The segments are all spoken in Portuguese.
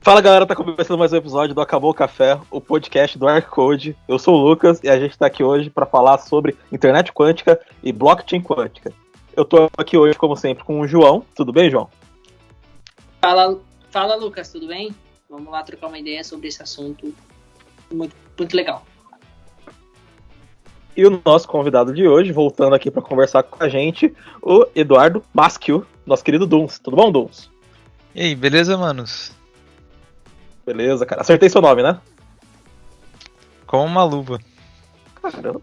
Fala galera, tá começando mais um episódio do Acabou o Café, o podcast do ArcCode. Eu sou o Lucas e a gente tá aqui hoje para falar sobre internet quântica e blockchain quântica. Eu tô aqui hoje, como sempre, com o João. Tudo bem, João? Fala Lucas, tudo bem? Vamos lá trocar uma ideia sobre esse assunto muito legal. E o nosso convidado de hoje, voltando aqui para conversar com a gente, o Eduardo Maschio, nosso querido Duns. Tudo bom, Duns? E aí, beleza, manos? Beleza, cara. Acertei seu nome, né? Com uma luva. Caramba,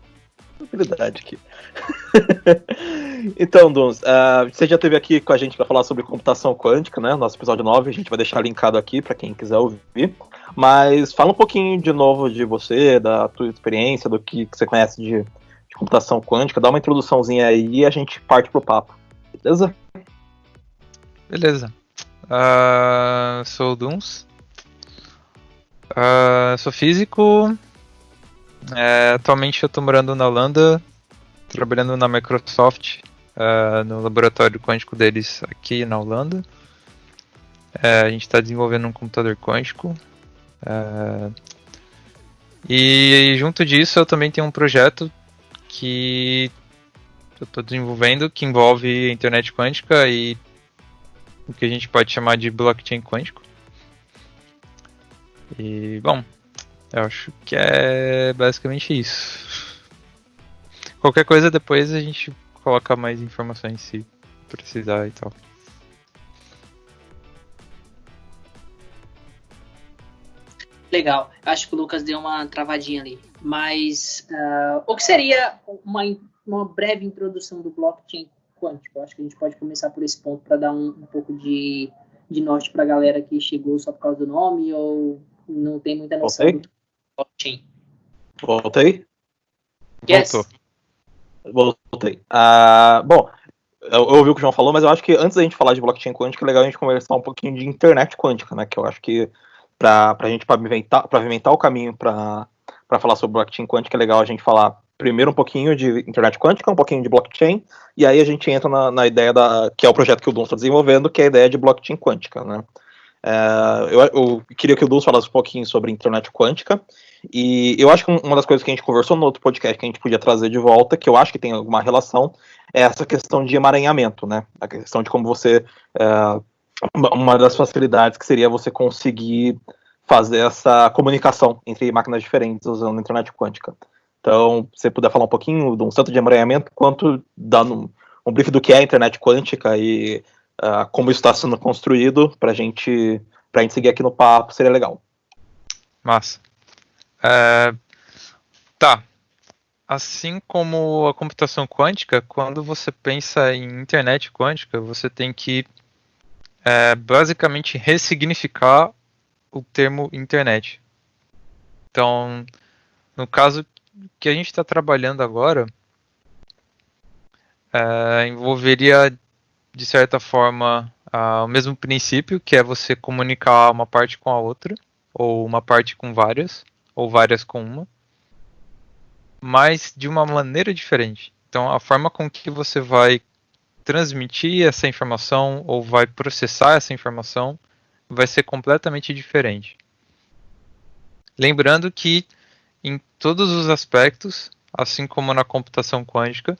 habilidade aqui. Então, Duns, você já esteve aqui com a gente para falar sobre computação quântica, né? Nosso episódio 9, a gente vai deixar linkado aqui para quem quiser ouvir. Mas fala um pouquinho de novo de você, da tua experiência, do que você conhece de computação quântica. Dá uma introduçãozinha aí e a gente parte pro papo. Beleza? Beleza. Sou o Duns. Sou físico. Atualmente eu estou morando na Holanda, trabalhando na Microsoft, no laboratório quântico deles aqui na Holanda. A gente está desenvolvendo um computador quântico. E junto disso eu também tenho um projeto que eu estou desenvolvendo que envolve a internet quântica e o que a gente pode chamar de blockchain quântico. E, bom, eu acho que é basicamente isso. Qualquer coisa depois a gente coloca mais informações se precisar e tal. Legal, acho que o Lucas deu uma travadinha ali. Mas o que seria uma breve introdução do blockchain quântico? Eu acho que a gente pode começar por esse ponto para dar um pouco de norte para a galera que chegou só por causa do nome ou não tem muita noção do blockchain. Voltei? Yes. Voltei. Bom, eu ouvi o que o João falou, mas eu acho que antes da gente falar de blockchain quântica, é legal a gente conversar um pouquinho de internet quântica, né? Que eu acho que para a gente pavimentar o caminho para falar sobre blockchain quântica, é legal a gente falar primeiro um pouquinho de internet quântica, um pouquinho de blockchain, e aí a gente entra na ideia que é o projeto que o Dun está desenvolvendo, que é a ideia de blockchain quântica, né? Eu queria que o Dun falasse um pouquinho sobre internet quântica, e eu acho que uma das coisas que a gente conversou no outro podcast que a gente podia trazer de volta, que eu acho que tem alguma relação, é essa questão de emaranhamento, né? A questão de como você... uma das facilidades que seria você conseguir fazer essa comunicação entre máquinas diferentes usando a internet quântica. Então, se você puder falar um pouquinho de um tanto de emaranhamento, quanto dando um brief do que é a internet quântica e como isso está sendo construído para a gente seguir aqui no papo, seria legal. Massa. Tá. Assim como a computação quântica, quando você pensa em internet quântica, você tem que basicamente ressignificar o termo internet. Então, no caso que a gente está trabalhando agora, envolveria, de certa forma, o mesmo princípio, que é você comunicar uma parte com a outra, ou uma parte com várias, ou várias com uma, mas de uma maneira diferente. Então, a forma com que você vai transmitir essa informação ou vai processar essa informação vai ser completamente diferente. Lembrando que em todos os aspectos, assim como na computação quântica,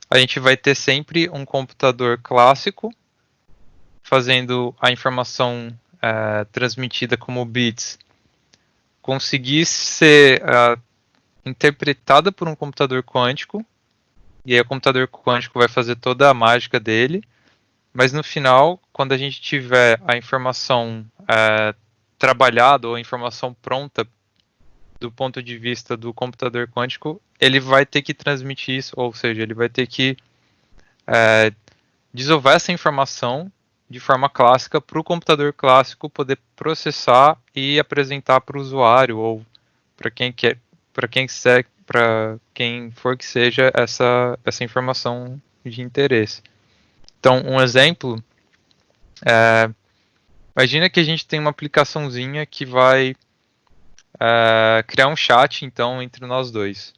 a gente vai ter sempre um computador clássico fazendo a informação transmitida como bits conseguir ser interpretada por um computador quântico, e aí o computador quântico vai fazer toda a mágica dele, mas no final, quando a gente tiver a informação trabalhada ou a informação pronta do ponto de vista do computador quântico, ele vai ter que transmitir isso, ou seja, ele vai ter que desovar essa informação de forma clássica para o computador clássico poder processar e apresentar para o usuário ou para quem for que seja essa informação de interesse. Então, um exemplo, imagina que a gente tem uma aplicaçãozinha que vai criar um chat, então, entre nós dois,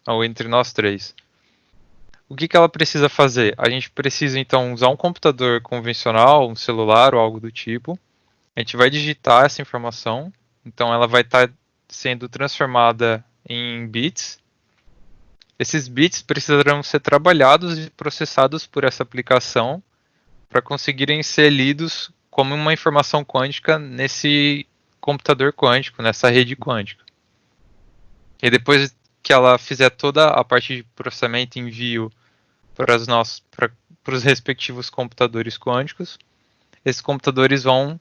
ou entre nós três. O que ela precisa fazer? A gente precisa, então, usar um computador convencional, um celular ou algo do tipo, A gente vai digitar essa informação, então ela vai estar sendo transformada em bits. Esses bits precisarão ser trabalhados e processados por essa aplicação para conseguirem ser lidos como uma informação quântica nesse computador quântico, nessa rede quântica. E depois que ela fizer toda a parte de processamento e envio para os respectivos computadores quânticos, esses computadores vão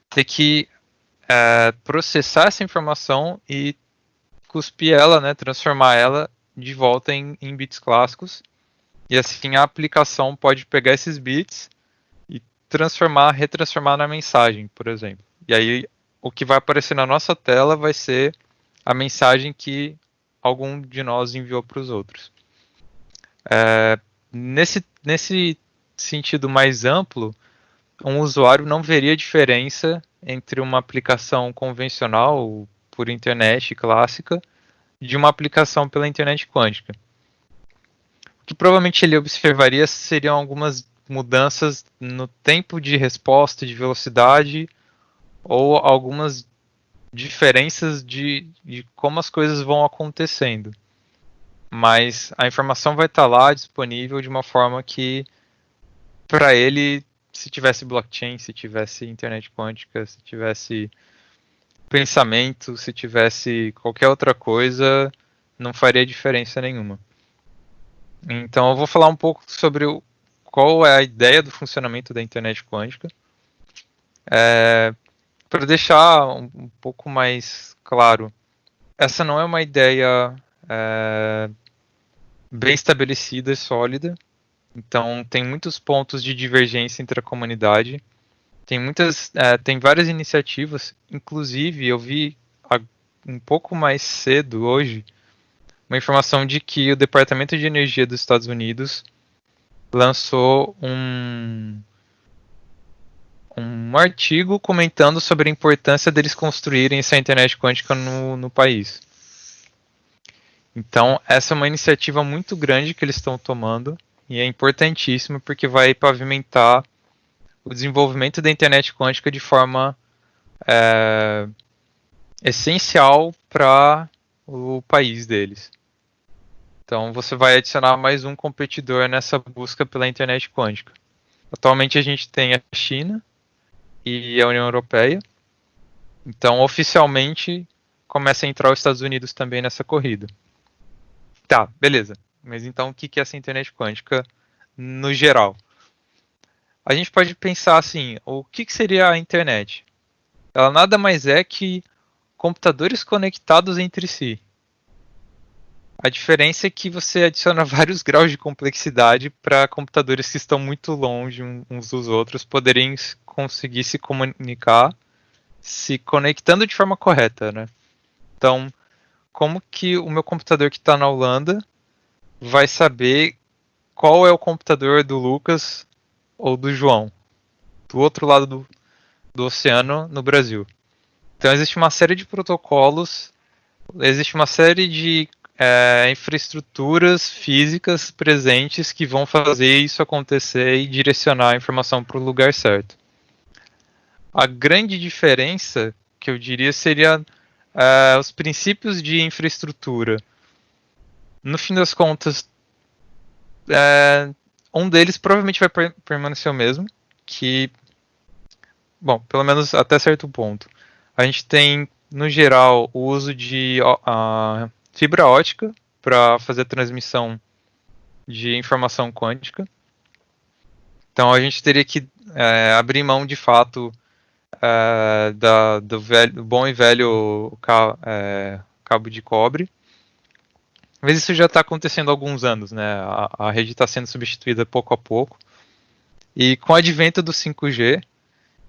ter que processar essa informação e cuspir ela, né, transformar ela de volta em bits clássicos. E assim a aplicação pode pegar esses bits e retransformar na mensagem, por exemplo. E aí o que vai aparecer na nossa tela vai ser a mensagem que algum de nós enviou para os outros. Nesse sentido mais amplo, um usuário não veria diferença entre uma aplicação convencional por internet clássica de uma aplicação pela internet quântica. O que provavelmente ele observaria seriam algumas mudanças no tempo de resposta, de velocidade, ou algumas diferenças de como as coisas vão acontecendo. Mas a informação vai estar lá disponível de uma forma que, para ele, se tivesse blockchain, se tivesse internet quântica, se tivesse pensamento, se tivesse qualquer outra coisa, não faria diferença nenhuma. Então eu vou falar um pouco sobre qual é a ideia do funcionamento da internet quântica. Para deixar um pouco mais claro, essa não é uma ideia bem estabelecida e sólida. Então tem muitos pontos de divergência entre a comunidade. Tem várias iniciativas, inclusive eu vi um pouco mais cedo hoje uma informação de que o Departamento de Energia dos Estados Unidos lançou um artigo comentando sobre a importância deles construírem essa internet quântica no país. Então essa é uma iniciativa muito grande que eles estão tomando e é importantíssima porque vai pavimentar o desenvolvimento da internet quântica de forma essencial para o país deles. Então você vai adicionar mais um competidor nessa busca pela internet quântica. Atualmente a gente tem a China e a União Europeia. Então oficialmente começa a entrar os Estados Unidos também nessa corrida. Tá, beleza. Mas então o que é essa internet quântica no geral? A gente pode pensar assim, o que seria a internet? Ela nada mais é que computadores conectados entre si. A diferença é que você adiciona vários graus de complexidade para computadores que estão muito longe uns dos outros poderem conseguir se comunicar, se conectando de forma correta, né? Então, como que o meu computador que está na Holanda vai saber qual é o computador do Lucas ou do João, do outro lado do oceano, no Brasil? Então existe uma série de protocolos, existe uma série de infraestruturas físicas presentes que vão fazer isso acontecer e direcionar a informação para o lugar certo. A grande diferença, que eu diria, seria os princípios de infraestrutura. No fim das contas, um deles provavelmente vai permanecer o mesmo, que, bom, pelo menos até certo ponto. A gente tem, no geral, o uso de fibra ótica para fazer a transmissão de informação quântica. Então a gente teria que abrir mão de fato do bom e velho cabo de cobre. Mas isso já está acontecendo há alguns anos, né? A rede está sendo substituída pouco a pouco. E com o advento do 5G,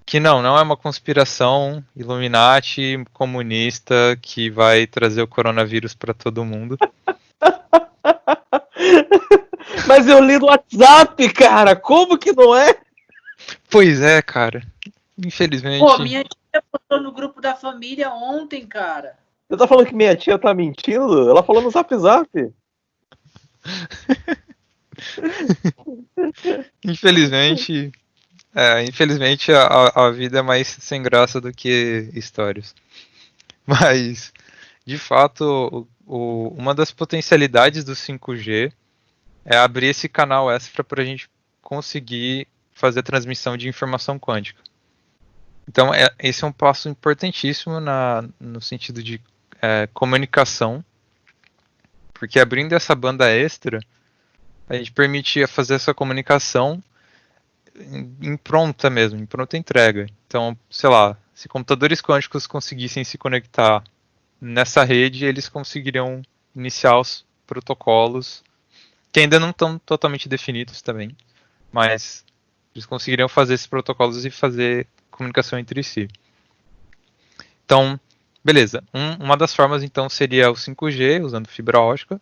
que não é uma conspiração Illuminati comunista que vai trazer o coronavírus para todo mundo. Mas eu li no WhatsApp, cara, como que não é? Pois é, cara. Infelizmente. Pô, minha tia postou no grupo da família ontem, cara. Você tá falando que minha tia tá mentindo? Ela falou no Zap Zap. Infelizmente, Infelizmente a vida é mais sem graça do que histórias. Mas, de fato, uma das potencialidades do 5G é abrir esse canal extra para a gente conseguir fazer a transmissão de informação quântica. Então, esse é um passo importantíssimo no sentido de comunicação, porque abrindo essa banda extra, a gente permite fazer essa comunicação em pronta mesmo, em pronta entrega. Então, sei lá, se computadores quânticos conseguissem se conectar nessa rede, eles conseguiriam iniciar os protocolos, que ainda não estão totalmente definidos também, mas eles conseguiriam fazer esses protocolos e fazer comunicação entre si. Então, beleza. Uma das formas, então, seria o 5G, usando fibra ótica.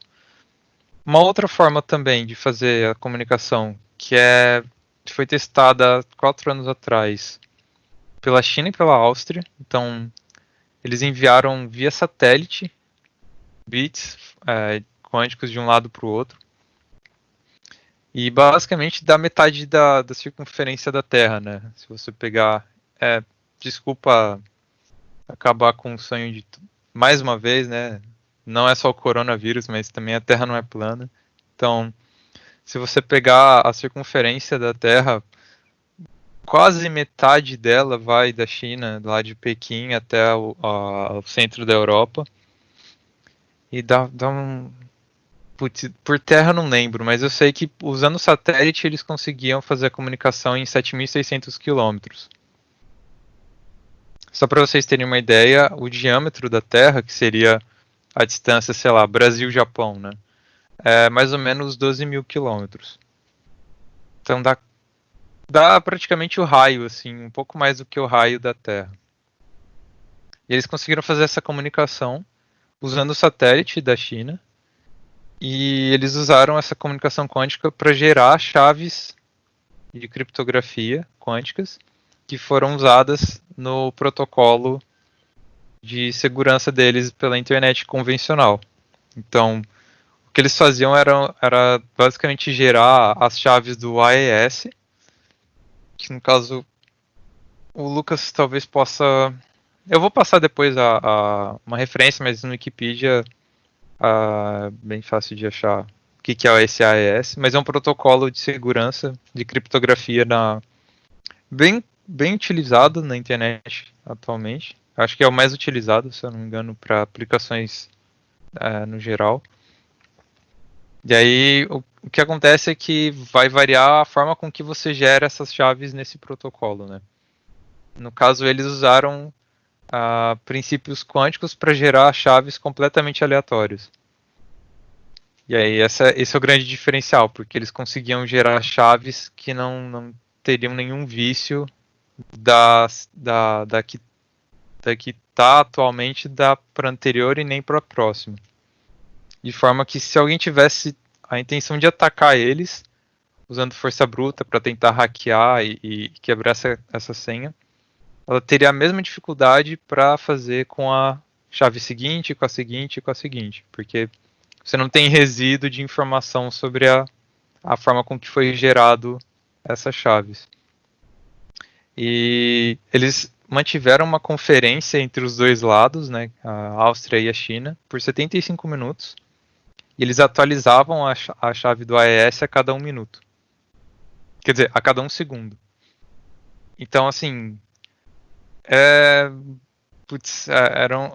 Uma outra forma também de fazer a comunicação, que foi testada 4 anos atrás pela China e pela Áustria. Então, eles enviaram via satélite bits quânticos de um lado para o outro. E basicamente dá metade da circunferência da Terra, né? Se você pegar... desculpa acabar com o sonho de... Mais uma vez, né? Não é só o coronavírus, mas também a Terra não é plana. Então, se você pegar a circunferência da Terra, quase metade dela vai da China, lá de Pequim até o centro da Europa. E dá um... Putz, por terra eu não lembro, mas eu sei que usando o satélite eles conseguiam fazer a comunicação em 7.600 quilômetros. Só para vocês terem uma ideia, o diâmetro da Terra, que seria a distância, sei lá, Brasil-Japão, né? É mais ou menos 12.000 quilômetros. Então dá praticamente o raio, assim, um pouco mais do que o raio da Terra. E eles conseguiram fazer essa comunicação usando o satélite da China. E eles usaram essa comunicação quântica para gerar chaves de criptografia quânticas que foram usadas no protocolo de segurança deles pela internet convencional. Então, o que eles faziam era basicamente gerar as chaves do AES, que no caso o Lucas talvez possa... Eu vou passar depois uma referência, mas no Wikipedia bem fácil de achar o que é o SAES, mas é um protocolo de segurança de criptografia bem utilizado na internet atualmente. Acho que é o mais utilizado, se eu não me engano, para aplicações no geral. E aí o que acontece é que vai variar a forma com que você gera essas chaves nesse protocolo, né? No caso, eles usaram princípios quânticos para gerar chaves completamente aleatórias. E aí esse é o grande diferencial, porque eles conseguiam gerar chaves que não teriam nenhum vício da que está atualmente para anterior e nem para a próxima. De forma que se alguém tivesse a intenção de atacar eles, usando força bruta para tentar hackear e quebrar essa senha, ela teria a mesma dificuldade para fazer com a chave seguinte, com a seguinte e com a seguinte, porque você não tem resíduo de informação sobre a forma com que foi gerado essas chaves. E eles mantiveram uma conferência entre os dois lados, né, a Áustria e a China, por 75 minutos, e eles atualizavam a chave do AES a cada 1 minuto. Quer dizer, a cada 1 segundo. Então, assim...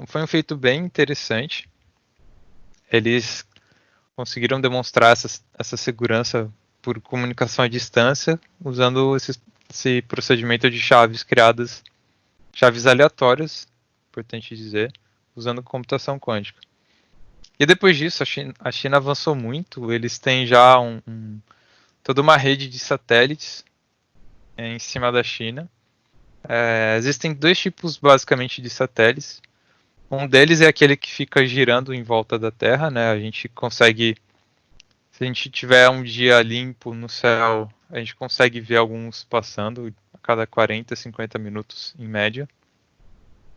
foi um feito bem interessante. Eles conseguiram demonstrar essa segurança por comunicação à distância, usando esse procedimento de chaves criadas, chaves aleatórias, importante dizer, usando computação quântica. E depois disso, a China avançou muito. Eles têm já toda uma rede de satélites em cima da China. Existem 2 tipos basicamente de satélites. Um deles é aquele que fica girando em volta da Terra, né? A gente consegue, se a gente tiver um dia limpo no céu, a gente consegue ver alguns passando a cada 40, 50 minutos em média.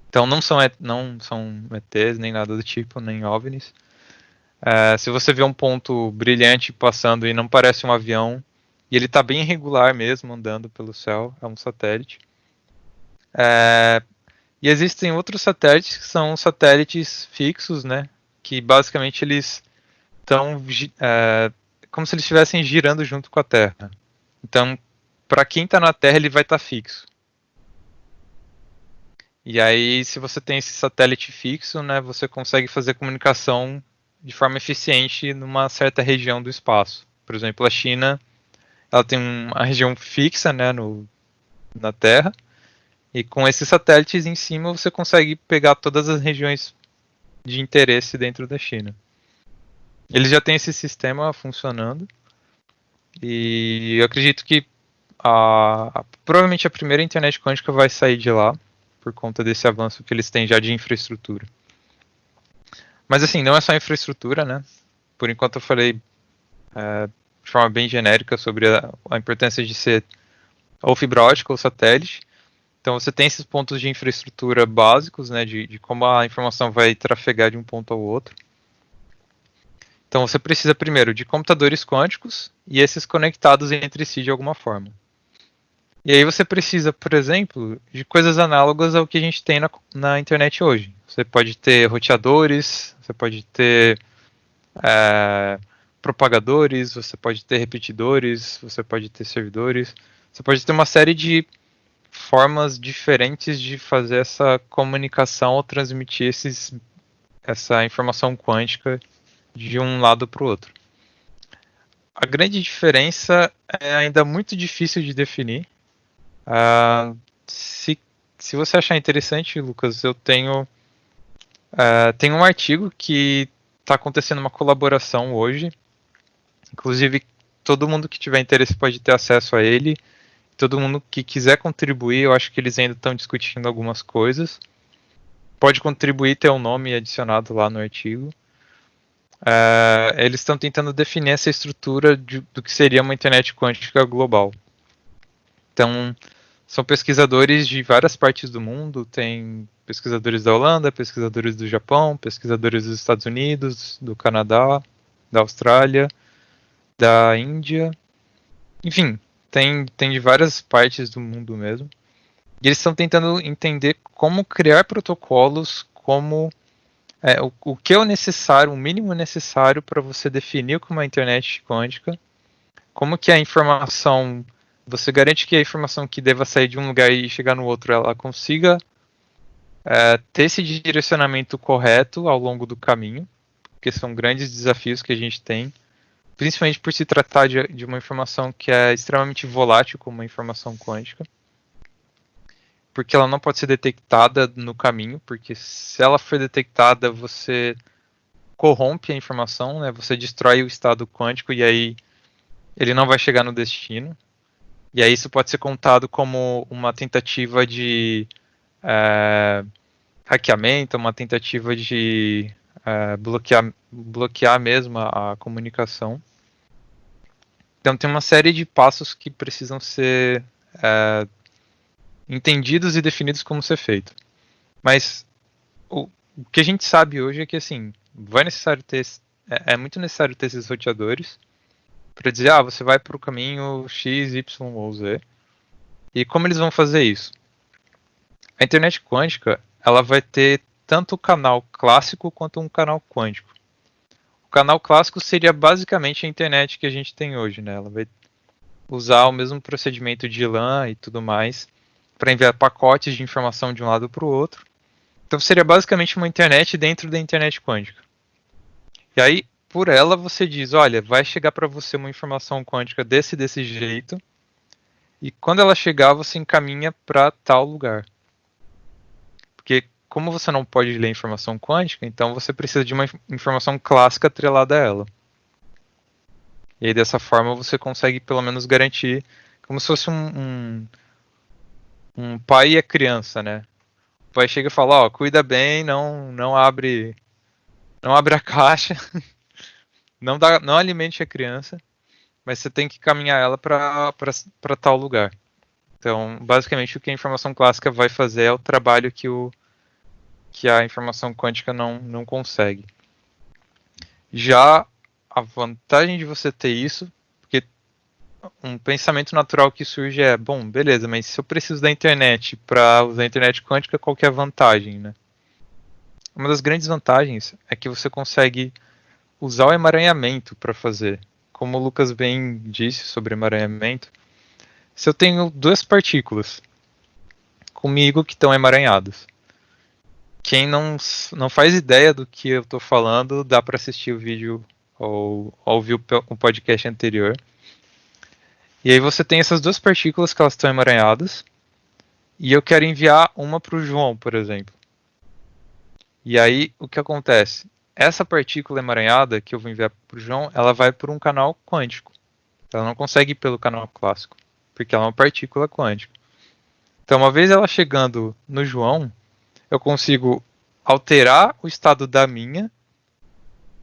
Então não são ETs, nem nada do tipo, nem OVNIs. Se você vê um ponto brilhante passando e não parece um avião, E ele está bem irregular mesmo, andando pelo céu, é um satélite. E existem outros satélites que são satélites fixos, né? Que basicamente eles estão como se eles estivessem girando junto com a Terra. Então, para quem está na Terra, ele vai estar fixo. E aí, se você tem esse satélite fixo, né, você consegue fazer comunicação de forma eficiente numa certa região do espaço. Por exemplo, a China, ela tem uma região fixa, né, na Terra, e com esses satélites em cima você consegue pegar todas as regiões de interesse dentro da China. Eles já têm esse sistema funcionando, e eu acredito que provavelmente a primeira internet quântica vai sair de lá, por conta desse avanço que eles têm já de infraestrutura. Mas assim, não é só infraestrutura, né? Por enquanto eu falei de forma bem genérica sobre a importância de ser ou fibra ótica ou satélite. Então você tem esses pontos de infraestrutura básicos, né? De como a informação vai trafegar de um ponto ao outro. Então você precisa primeiro de computadores quânticos e esses conectados entre si de alguma forma. E aí você precisa, por exemplo, de coisas análogas ao que a gente tem na internet hoje. Você pode ter roteadores, você pode ter propagadores, você pode ter repetidores, você pode ter servidores, você pode ter uma série de formas diferentes de fazer essa comunicação ou transmitir essa informação quântica de um lado para o outro. A grande diferença é ainda muito difícil de definir. Se você achar interessante, Lucas, eu tenho um artigo que está acontecendo uma colaboração hoje. Inclusive, todo mundo que tiver interesse pode ter acesso a ele. Todo mundo que quiser contribuir, eu acho que eles ainda estão discutindo algumas coisas. Pode contribuir, ter um nome adicionado lá no artigo. Eles estão tentando definir essa estrutura do que seria uma internet quântica global. Então, são pesquisadores de várias partes do mundo, tem pesquisadores da Holanda, pesquisadores do Japão, pesquisadores dos Estados Unidos, do Canadá, da Austrália, da Índia, enfim, tem de várias partes do mundo mesmo. E eles estão tentando entender como criar protocolos, o que é o necessário, o mínimo necessário para você definir como uma internet quântica, como que a informação, você garante que a informação que deva sair de um lugar e chegar no outro, ela consiga ter esse direcionamento correto ao longo do caminho, porque são grandes desafios que a gente tem, principalmente por se tratar de uma informação que é extremamente volátil, como uma informação quântica, porque ela não pode ser detectada no caminho, porque se ela for detectada, você corrompe a informação, né? Você destrói o estado quântico e aí ele não vai chegar no destino. E aí isso pode ser contado como uma tentativa de hackeamento, uma tentativa de bloquear mesmo a comunicação. Então tem uma série de passos que precisam ser entendidos e definidos como ser feito. Mas o que a gente sabe hoje é que assim, é muito necessário ter esses roteadores para dizer, você vai para o caminho X, Y ou Z. E como eles vão fazer isso? A internet quântica, ela vai ter tanto o canal clássico quanto um canal quântico. O canal clássico seria basicamente a internet que a gente tem hoje, né? Ela vai usar o mesmo procedimento de LAN e tudo mais para enviar pacotes de informação de um lado para o outro. Então seria basicamente uma internet dentro da internet quântica. E aí, por ela, você diz, olha, vai chegar para você uma informação quântica desse jeito, e quando ela chegar, você encaminha para tal lugar. Porque como você não pode ler informação quântica, então você precisa de uma informação clássica atrelada a ela. E aí dessa forma você consegue pelo menos garantir, como se fosse um pai e a criança, né? O pai chega e fala, cuida bem, não abre a caixa, não alimente a criança, mas você tem que caminhar ela para tal lugar. Então, basicamente o que a informação clássica vai fazer é o trabalho que a informação quântica não consegue. Já a vantagem de você ter isso, porque um pensamento natural que surge é, bom, beleza, mas se eu preciso da internet para usar a internet quântica, qual que é a vantagem, né? Uma das grandes vantagens é que você consegue usar o emaranhamento para fazer. Como o Lucas bem disse sobre emaranhamento, se eu tenho duas partículas comigo que estão emaranhadas, quem não faz ideia do que eu estou falando, dá para assistir o vídeo ou ouvir o podcast anterior. E aí você tem essas duas partículas que elas estão emaranhadas, e eu quero enviar uma para o João, por exemplo. E aí o que acontece? Essa partícula emaranhada que eu vou enviar para o João, ela vai por um canal quântico. Ela não consegue ir pelo canal clássico, porque ela é uma partícula quântica. Então, uma vez ela chegando no João, eu consigo alterar o estado da minha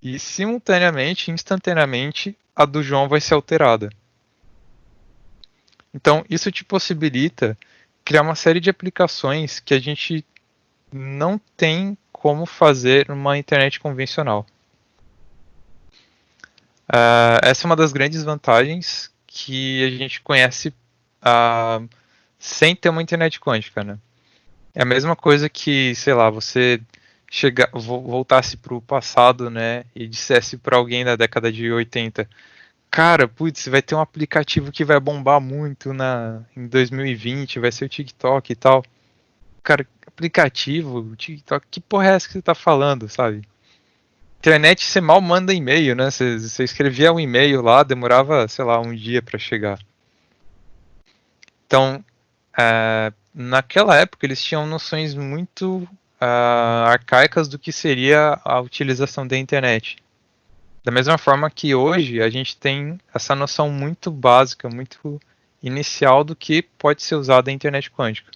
e simultaneamente, instantaneamente, a do João vai ser alterada. Então, isso te possibilita criar uma série de aplicações que a gente não tem como fazer numa internet convencional. Essa é uma das grandes vantagens que a gente conhece sem ter uma internet quântica, né? É a mesma coisa que, sei lá, você voltasse para o passado, né, e dissesse para alguém da década de 80, cara, putz, vai ter um aplicativo que vai bombar muito em 2020, vai ser o TikTok e tal. Cara, aplicativo, TikTok, que porra é essa que você tá falando, sabe? Internet, você mal manda e-mail, né? Você escrevia um e-mail lá, demorava, sei lá, um dia para chegar. Então, naquela época, eles tinham noções muito arcaicas do que seria a utilização da internet. Da mesma forma que hoje a gente tem essa noção muito básica, muito inicial do que pode ser usado a internet quântica.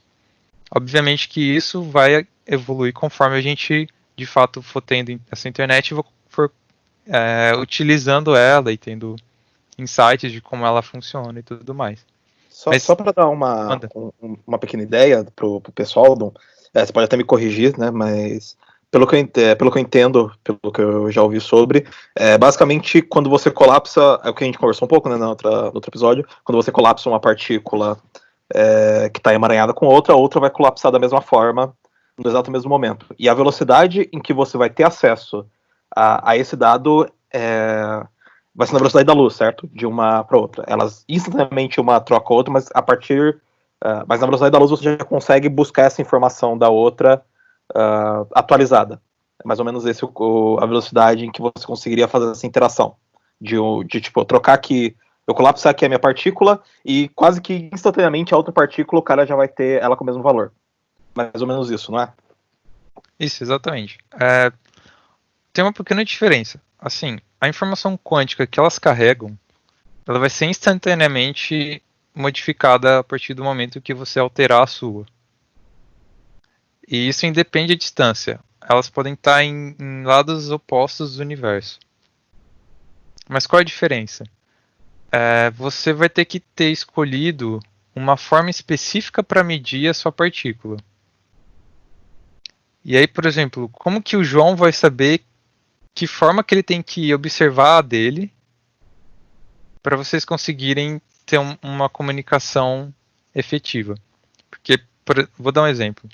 Obviamente que isso vai evoluir conforme a gente, de fato, for tendo essa internet e for utilizando ela e tendo insights de como ela funciona e tudo mais. Só para dar uma pequena ideia pro pessoal, Dom, você pode até me corrigir, né, mas pelo que eu entendo, pelo que eu já ouvi sobre, basicamente quando você colapsa, é o que a gente conversou um pouco, né, no outro episódio, quando você colapsa uma partícula que está emaranhada com outra, a outra vai colapsar da mesma forma no exato mesmo momento. E a velocidade em que você vai ter acesso a esse dado vai ser na velocidade da luz, certo? De uma para outra. Elas instantaneamente uma troca a outra, mas mas na velocidade da luz você já consegue buscar essa informação da outra atualizada. É mais ou menos a velocidade em que você conseguiria fazer essa interação. De tipo, trocar aqui, eu colapsar aqui a minha partícula e quase que instantaneamente a outra partícula o cara já vai ter ela com o mesmo valor. Mais ou menos isso, não é? Isso, exatamente. Tem uma pequena diferença. Assim, a informação quântica que elas carregam, ela vai ser instantaneamente modificada a partir do momento que você alterar a sua. E isso independe da distância. Elas podem estar em lados opostos do universo. Mas qual é a diferença? Você vai ter que ter escolhido uma forma específica para medir a sua partícula. E aí, por exemplo, como que o João vai saber que forma que ele tem que observar a dele para vocês conseguirem ter uma comunicação efetiva? Porque, vou dar um exemplo.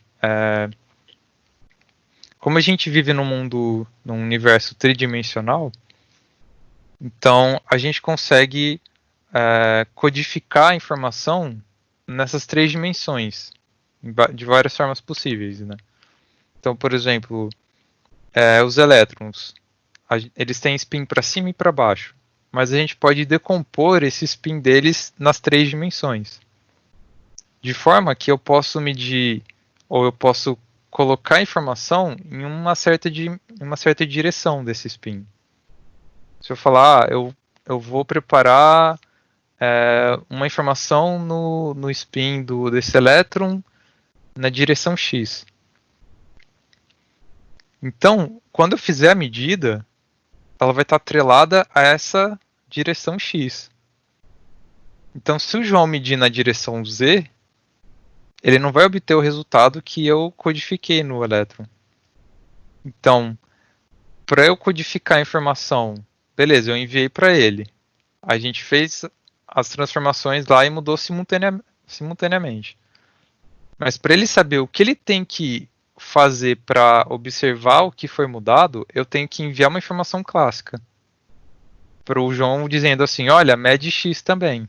Como a gente vive num universo tridimensional, então a gente consegue codificar a informação nessas três dimensões, de várias formas possíveis, né? Então, por exemplo, os elétrons, eles têm spin para cima e para baixo, mas a gente pode decompor esse spin deles nas três dimensões, de forma que eu posso medir, ou eu posso colocar informação em uma certa direção desse spin. Se eu falar, eu vou preparar uma informação no spin desse elétron na direção X. Então, quando eu fizer a medida, ela vai estar atrelada a essa direção X. Então, se o João medir na direção Z, ele não vai obter o resultado que eu codifiquei no elétron. Então, para eu codificar a informação, beleza, eu enviei para ele. A gente fez as transformações lá e mudou simultaneamente. Mas para ele saber o que ele tem que fazer para observar o que foi mudado, eu tenho que enviar uma informação clássica para o João dizendo assim, olha, mede X também.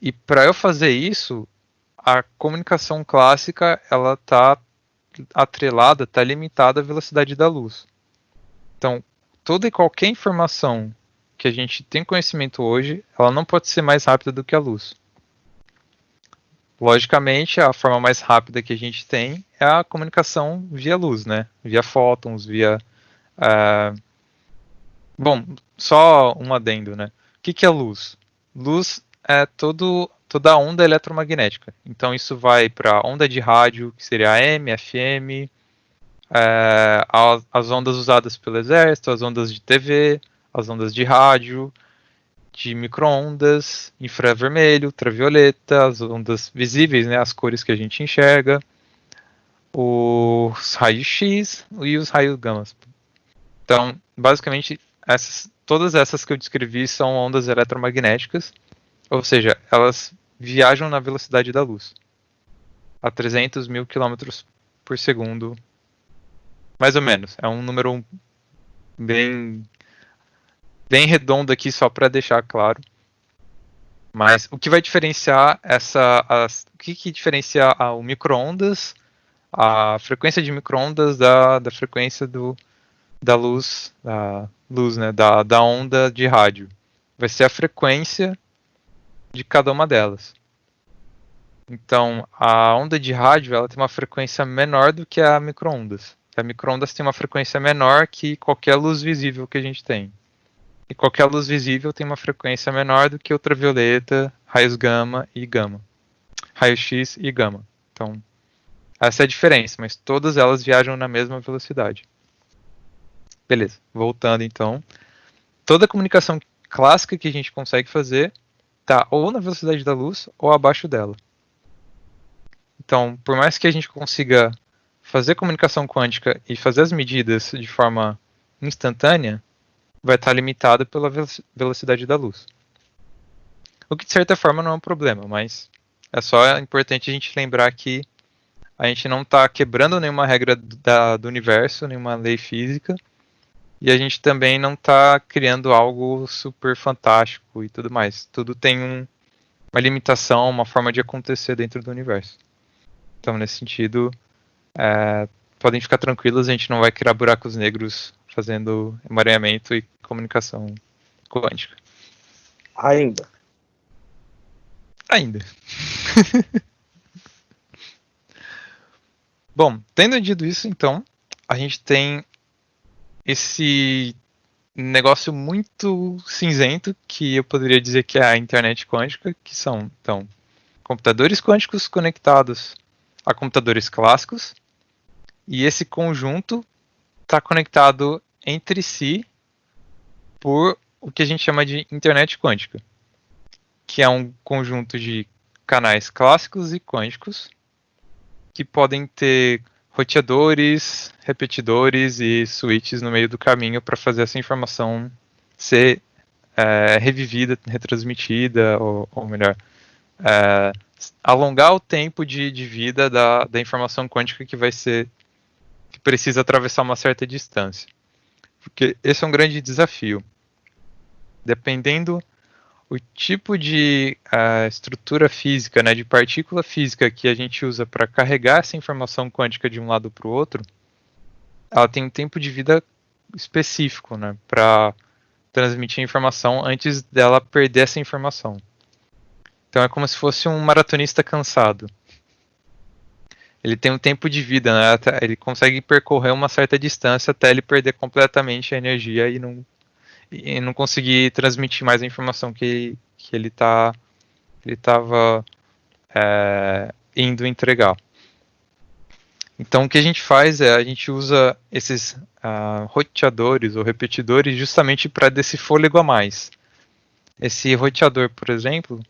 E para eu fazer isso, a comunicação clássica ela está atrelada, está limitada à velocidade da luz. Então, toda e qualquer informação que a gente tem conhecimento hoje, ela não pode ser mais rápida do que a luz. Logicamente, a forma mais rápida que a gente tem é a comunicação via luz, né? Via fótons, via... Bom, só um adendo, né? O que é luz? Luz é toda a onda eletromagnética. Então, isso vai para onda de rádio, que seria AM, FM, as ondas usadas pelo exército, as ondas de TV, as ondas de rádio, de micro-ondas, infravermelho, ultravioleta, as ondas visíveis, né, as cores que a gente enxerga, os raios X e os raios gama. Então, basicamente, todas essas que eu descrevi são ondas eletromagnéticas, ou seja, elas viajam na velocidade da luz, a 300 mil quilômetros por segundo, mais ou menos. É um número bem redondo aqui, só para deixar claro. Mas o que vai diferenciar o que diferencia o micro-ondas, a frequência de micro-ondas da frequência da luz, né, da onda de rádio? Vai ser a frequência de cada uma delas. Então, a onda de rádio ela tem uma frequência menor do que a micro-ondas. A micro-ondas tem uma frequência menor que qualquer luz visível que a gente tem. E qualquer luz visível tem uma frequência menor do que ultravioleta, raios gama e gama. Raio X e gama. Então, essa é a diferença, mas todas elas viajam na mesma velocidade. Beleza, voltando então. Toda a comunicação clássica que a gente consegue fazer está ou na velocidade da luz ou abaixo dela. Então, por mais que a gente consiga fazer comunicação quântica e fazer as medidas de forma instantânea, vai estar limitada pela velocidade da luz. O que de certa forma não é um problema, mas é só importante a gente lembrar que a gente não está quebrando nenhuma regra do universo, nenhuma lei física, e a gente também não está criando algo super fantástico e tudo mais. Tudo tem uma limitação, uma forma de acontecer dentro do universo. Então, nesse sentido, podem ficar tranquilos, a gente não vai criar buracos negros fazendo emaranhamento e comunicação quântica. Ainda. Bom, tendo dito isso, então, a gente tem esse negócio muito cinzento que eu poderia dizer que é a internet quântica, que são, então, computadores quânticos conectados a computadores clássicos, e esse conjunto está conectado entre si por o que a gente chama de internet quântica, que é um conjunto de canais clássicos e quânticos que podem ter roteadores, repetidores e switches no meio do caminho para fazer essa informação ser revivida, retransmitida, ou melhor, alongar o tempo de vida da informação quântica que precisa atravessar uma certa distância. Porque esse é um grande desafio. Dependendo o tipo de estrutura física, né, de partícula física que a gente usa para carregar essa informação quântica de um lado para o outro, ela tem um tempo de vida específico, né, para transmitir a informação antes dela perder essa informação. Então é como se fosse um maratonista cansado. Ele tem um tempo de vida, né? Ele consegue percorrer uma certa distância até ele perder completamente a energia e não conseguir transmitir mais a informação que ele estava indo entregar. Então o que a gente faz a gente usa esses roteadores ou repetidores justamente para dar esse fôlego a mais. Esse roteador, por exemplo,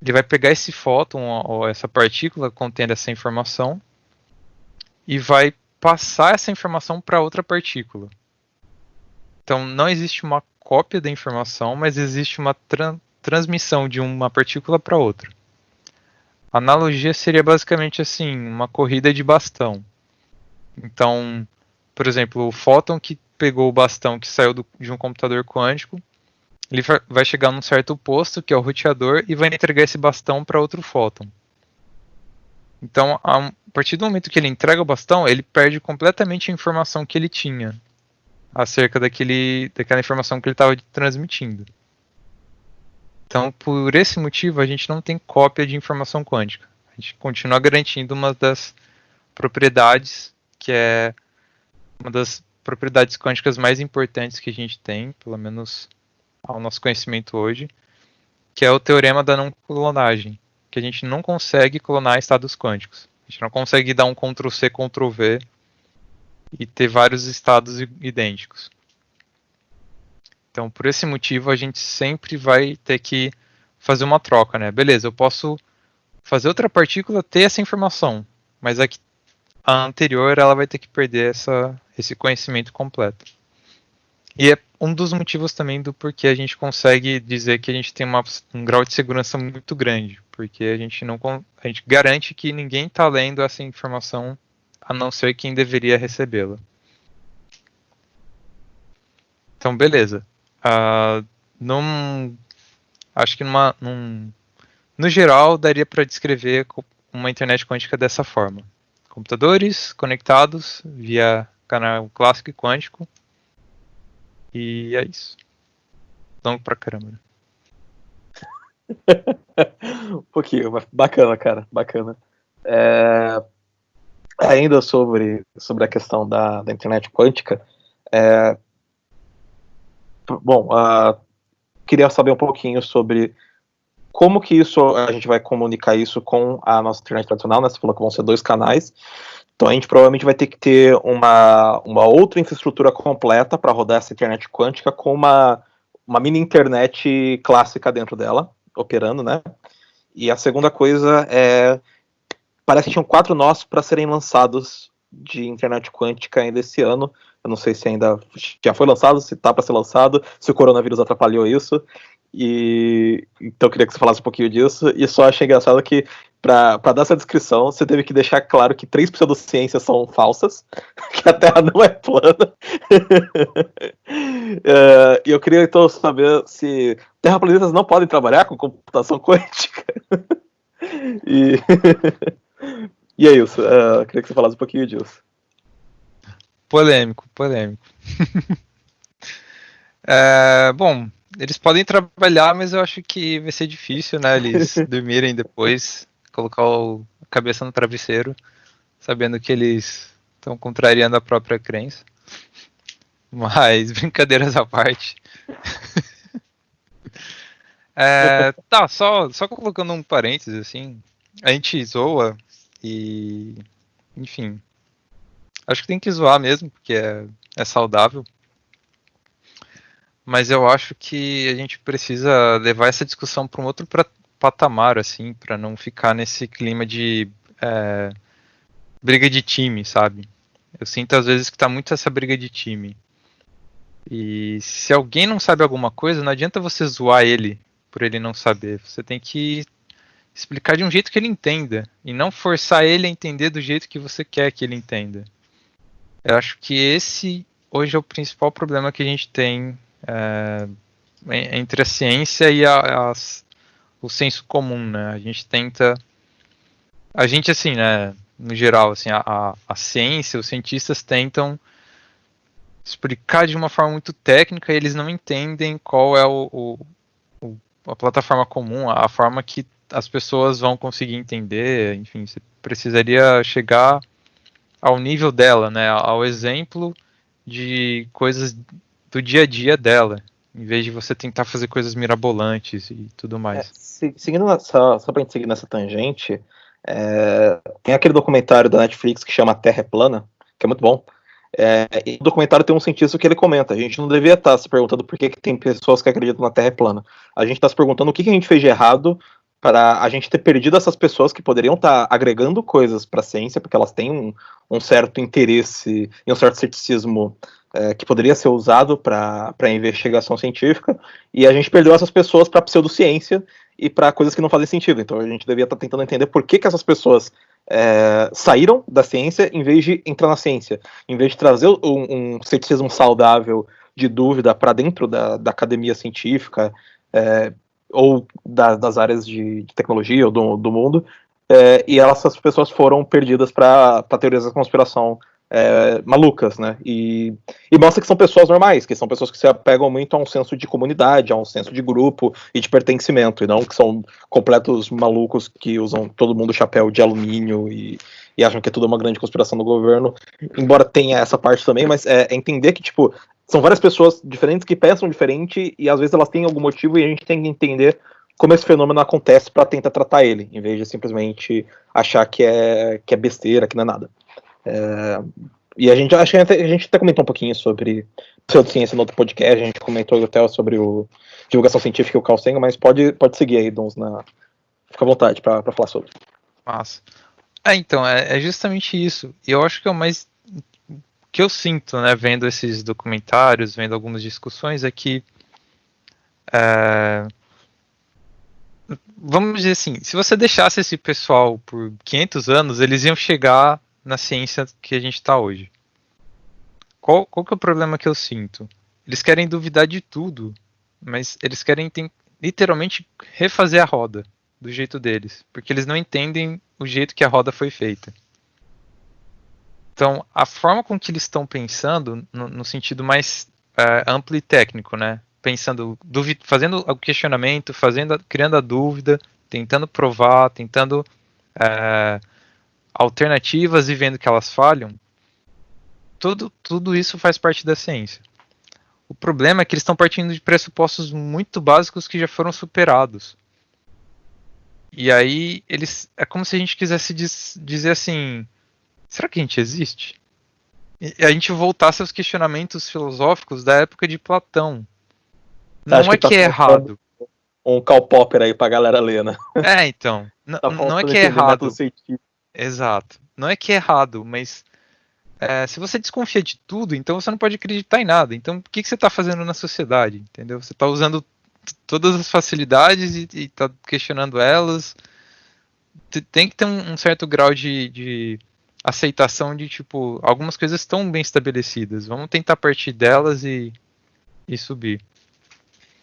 ele vai pegar esse fóton ou essa partícula contendo essa informação e vai passar essa informação para outra partícula. Então não existe uma cópia da informação, mas existe uma transmissão de uma partícula para outra. A analogia seria basicamente assim, uma corrida de bastão. Então, por exemplo, o fóton que pegou o bastão que saiu de um computador quântico, ele vai chegar num certo posto, que é o roteador, e vai entregar esse bastão para outro fóton. Então, a partir do momento que ele entrega o bastão, ele perde completamente a informação que ele tinha acerca daquela informação que ele estava transmitindo. Então, por esse motivo, a gente não tem cópia de informação quântica. A gente continua garantindo uma das propriedades, que é uma das propriedades quânticas mais importantes que a gente tem, pelo menos ao nosso conhecimento hoje, que é o teorema da não clonagem, que a gente não consegue clonar estados quânticos. A gente não consegue dar um Ctrl+C, Ctrl+V e ter vários estados idênticos. Então, por esse motivo, a gente sempre vai ter que fazer uma troca, né? Beleza, eu posso fazer outra partícula ter essa informação, mas a anterior ela vai ter que perder esse conhecimento completo. E é um dos motivos também do porquê a gente consegue dizer que a gente tem um grau de segurança muito grande, porque a gente garante que ninguém está lendo essa informação a não ser quem deveria recebê-la. Então, beleza. Acho que no geral daria para descrever uma internet quântica dessa forma: computadores conectados via canal clássico e quântico, e é isso. Longo pra caramba. Um pouquinho, mas bacana, cara, bacana. Ainda sobre a questão da internet quântica, queria saber um pouquinho sobre como que a gente vai comunicar isso com a nossa internet tradicional, né? Você falou que vão ser 2 canais, então a gente provavelmente vai ter que ter uma outra infraestrutura completa para rodar essa internet quântica com uma mini internet clássica dentro dela, operando, né? E a segunda coisa parece que tinham 4 nós para serem lançados de internet quântica ainda esse ano. Eu não sei se ainda já foi lançado, se está para ser lançado, se o coronavírus atrapalhou isso. Então eu queria que você falasse um pouquinho disso. E só achei engraçado que, para dar essa descrição, você teve que deixar claro que 3 pseudociências são falsas, que a Terra não é plana. E eu queria então saber se terraplanistas não podem trabalhar com computação quântica. E é isso. Eu queria que você falasse um pouquinho disso. Polêmico. Bom, eles podem trabalhar, mas eu acho que vai ser difícil, né? Eles dormirem depois, colocar a cabeça no travesseiro, sabendo que eles estão contrariando a própria crença. Mas, brincadeiras à parte. Só colocando um parênteses, assim, a gente zoa e, enfim, acho que tem que zoar mesmo, porque é saudável. Mas eu acho que a gente precisa levar essa discussão para um outro patamar, assim, para não ficar nesse clima de briga de time, sabe? Eu sinto às vezes que tá muito essa briga de time. E se alguém não sabe alguma coisa, não adianta você zoar ele por ele não saber. Você tem que explicar de um jeito que ele entenda e não forçar ele a entender do jeito que você quer que ele entenda. Eu acho que esse hoje é o principal problema que a gente tem entre a ciência e o senso comum, né? A gente assim, né, no geral, assim, a ciência, os cientistas tentam explicar de uma forma muito técnica e eles não entendem qual é a plataforma comum, a forma que as pessoas vão conseguir entender. Enfim, você precisaria chegar ao nível dela, né, ao exemplo de coisas do dia a dia dela, em vez de você tentar fazer coisas mirabolantes e tudo mais. Seguindo só pra gente seguir nessa tangente, tem aquele documentário da Netflix que chama Terra é Plana, que é muito bom. E no documentário tem um cientista que ele comenta: a gente não devia estar se perguntando por que tem pessoas que acreditam na Terra é plana. A gente está se perguntando o que a gente fez de errado para a gente ter perdido essas pessoas que poderiam estar agregando coisas para a ciência, porque elas têm um certo interesse e um certo ceticismo que poderia ser usado para investigação científica, e a gente perdeu essas pessoas para pseudociência e para coisas que não fazem sentido. Então a gente devia estar tentando entender por que essas pessoas saíram da ciência em vez de entrar na ciência, em vez de trazer um ceticismo saudável de dúvida para dentro da academia científica, ou das áreas de tecnologia ou do mundo, e essas pessoas foram perdidas para teorias da conspiração malucas, né? E mostra que são pessoas normais, que são pessoas que se apegam muito a um senso de comunidade, a um senso de grupo e de pertencimento, e não que são completos malucos que usam todo mundo chapéu de alumínio e acham que é tudo uma grande conspiração do governo, embora tenha essa parte também, mas entender que, tipo, são várias pessoas diferentes que pensam diferente e às vezes elas têm algum motivo e a gente tem que entender como esse fenômeno acontece para tentar tratar ele, em vez de simplesmente achar que é besteira, que não é nada. E acho que a gente até comentou um pouquinho sobre pseudociência no outro podcast, a gente comentou até sobre divulgação científica e o Carl Sagan, mas pode seguir aí, Dons, fica à vontade para falar sobre. Massa. Então, é justamente isso. E eu acho que é o mais que eu sinto, né, vendo esses documentários, vendo algumas discussões, é que vamos dizer assim, se você deixasse esse pessoal por 500 anos, eles iam chegar na ciência que a gente está hoje. Qual que é o problema que eu sinto? Eles querem duvidar de tudo, mas eles querem literalmente refazer a roda do jeito deles, porque eles não entendem o jeito que a roda foi feita. Então, a forma com que eles estão pensando, no sentido mais amplo e técnico, né? Pensando, fazendo o questionamento, criando a dúvida, tentando provar, tentando alternativas e vendo que elas falham, tudo isso faz parte da ciência. O problema é que eles estão partindo de pressupostos muito básicos que já foram superados. E aí, é como se a gente quisesse dizer assim, será que a gente existe? E a gente voltasse aos questionamentos filosóficos da época de Platão. Não é que é errado. Um Karl Popper aí pra galera ler, né? Então. Não é que é errado. Exato. Não é que é errado, mas se você desconfia de tudo, então você não pode acreditar em nada. Então, o que você está fazendo na sociedade? Entendeu? Você está usando todas as facilidades e está questionando elas. Tem que ter um certo grau de aceitação de, tipo, algumas coisas estão bem estabelecidas. Vamos tentar partir delas e subir.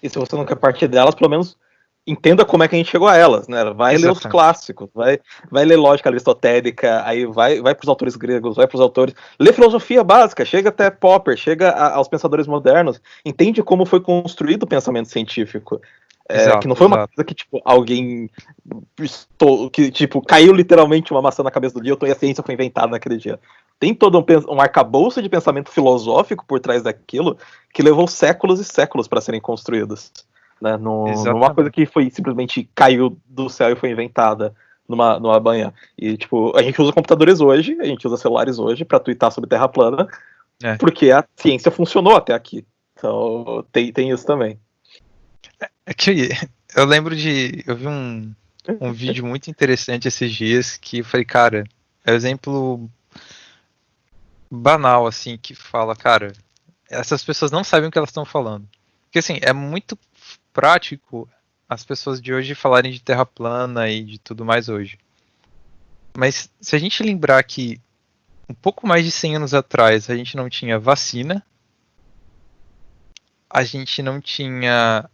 E se você não quer partir delas, pelo menos entenda como é que a gente chegou a elas, né? Vai Exatamente. Ler os clássicos, vai ler lógica aristotélica, aí vai para os autores gregos, vai para os autores... Lê filosofia básica, chega até Popper, chega aos pensadores modernos, entende como foi construído o pensamento científico. Que não foi uma coisa que, tipo, alguém que, tipo, caiu literalmente uma maçã na cabeça do Newton e a ciência foi inventada naquele dia. Tem todo um arcabouço de pensamento filosófico por trás daquilo que levou séculos e séculos para serem construídos. Né? Numa coisa que foi simplesmente caiu do céu e foi inventada numa banha. E, tipo, a gente usa computadores hoje, a gente usa celulares hoje para twittar sobre Terra plana, porque a ciência funcionou até aqui. Então, tem isso também. É que eu lembro eu vi um vídeo muito interessante esses dias que eu falei, cara, é um exemplo banal, assim, que fala, cara, essas pessoas não sabem o que elas estão falando. Porque, assim, é muito prático as pessoas de hoje falarem de terra plana e de tudo mais hoje. Mas se a gente lembrar que um pouco mais de 100 anos atrás a gente não tinha vacina, a gente não tinha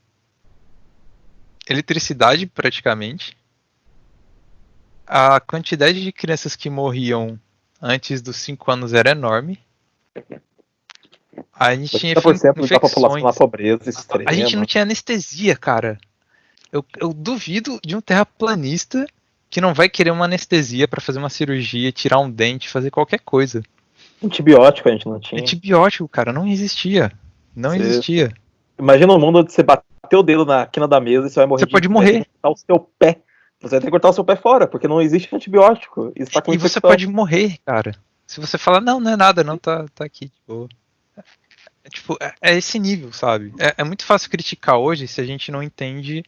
eletricidade praticamente, a quantidade de crianças que morriam antes dos 5 anos era enorme. A gente tinha infecções. Da população na pobreza extrema. A gente não tinha anestesia, cara. Eu duvido de um terraplanista que não vai querer uma anestesia para fazer uma cirurgia, tirar um dente, fazer qualquer coisa. Antibiótico a gente não tinha. Antibiótico, cara, não existia. Não existia. Imagina um mundo onde você bater o dedo na quina da mesa e você vai morrer. Você pode morrer. O seu pé. Você vai ter que cortar o seu pé fora, porque não existe antibiótico. Isso tá com e você pode morrer, cara. Se você falar, não é nada, não, tá aqui, tipo... Tipo, é esse nível, sabe? É muito fácil criticar hoje se a gente não entende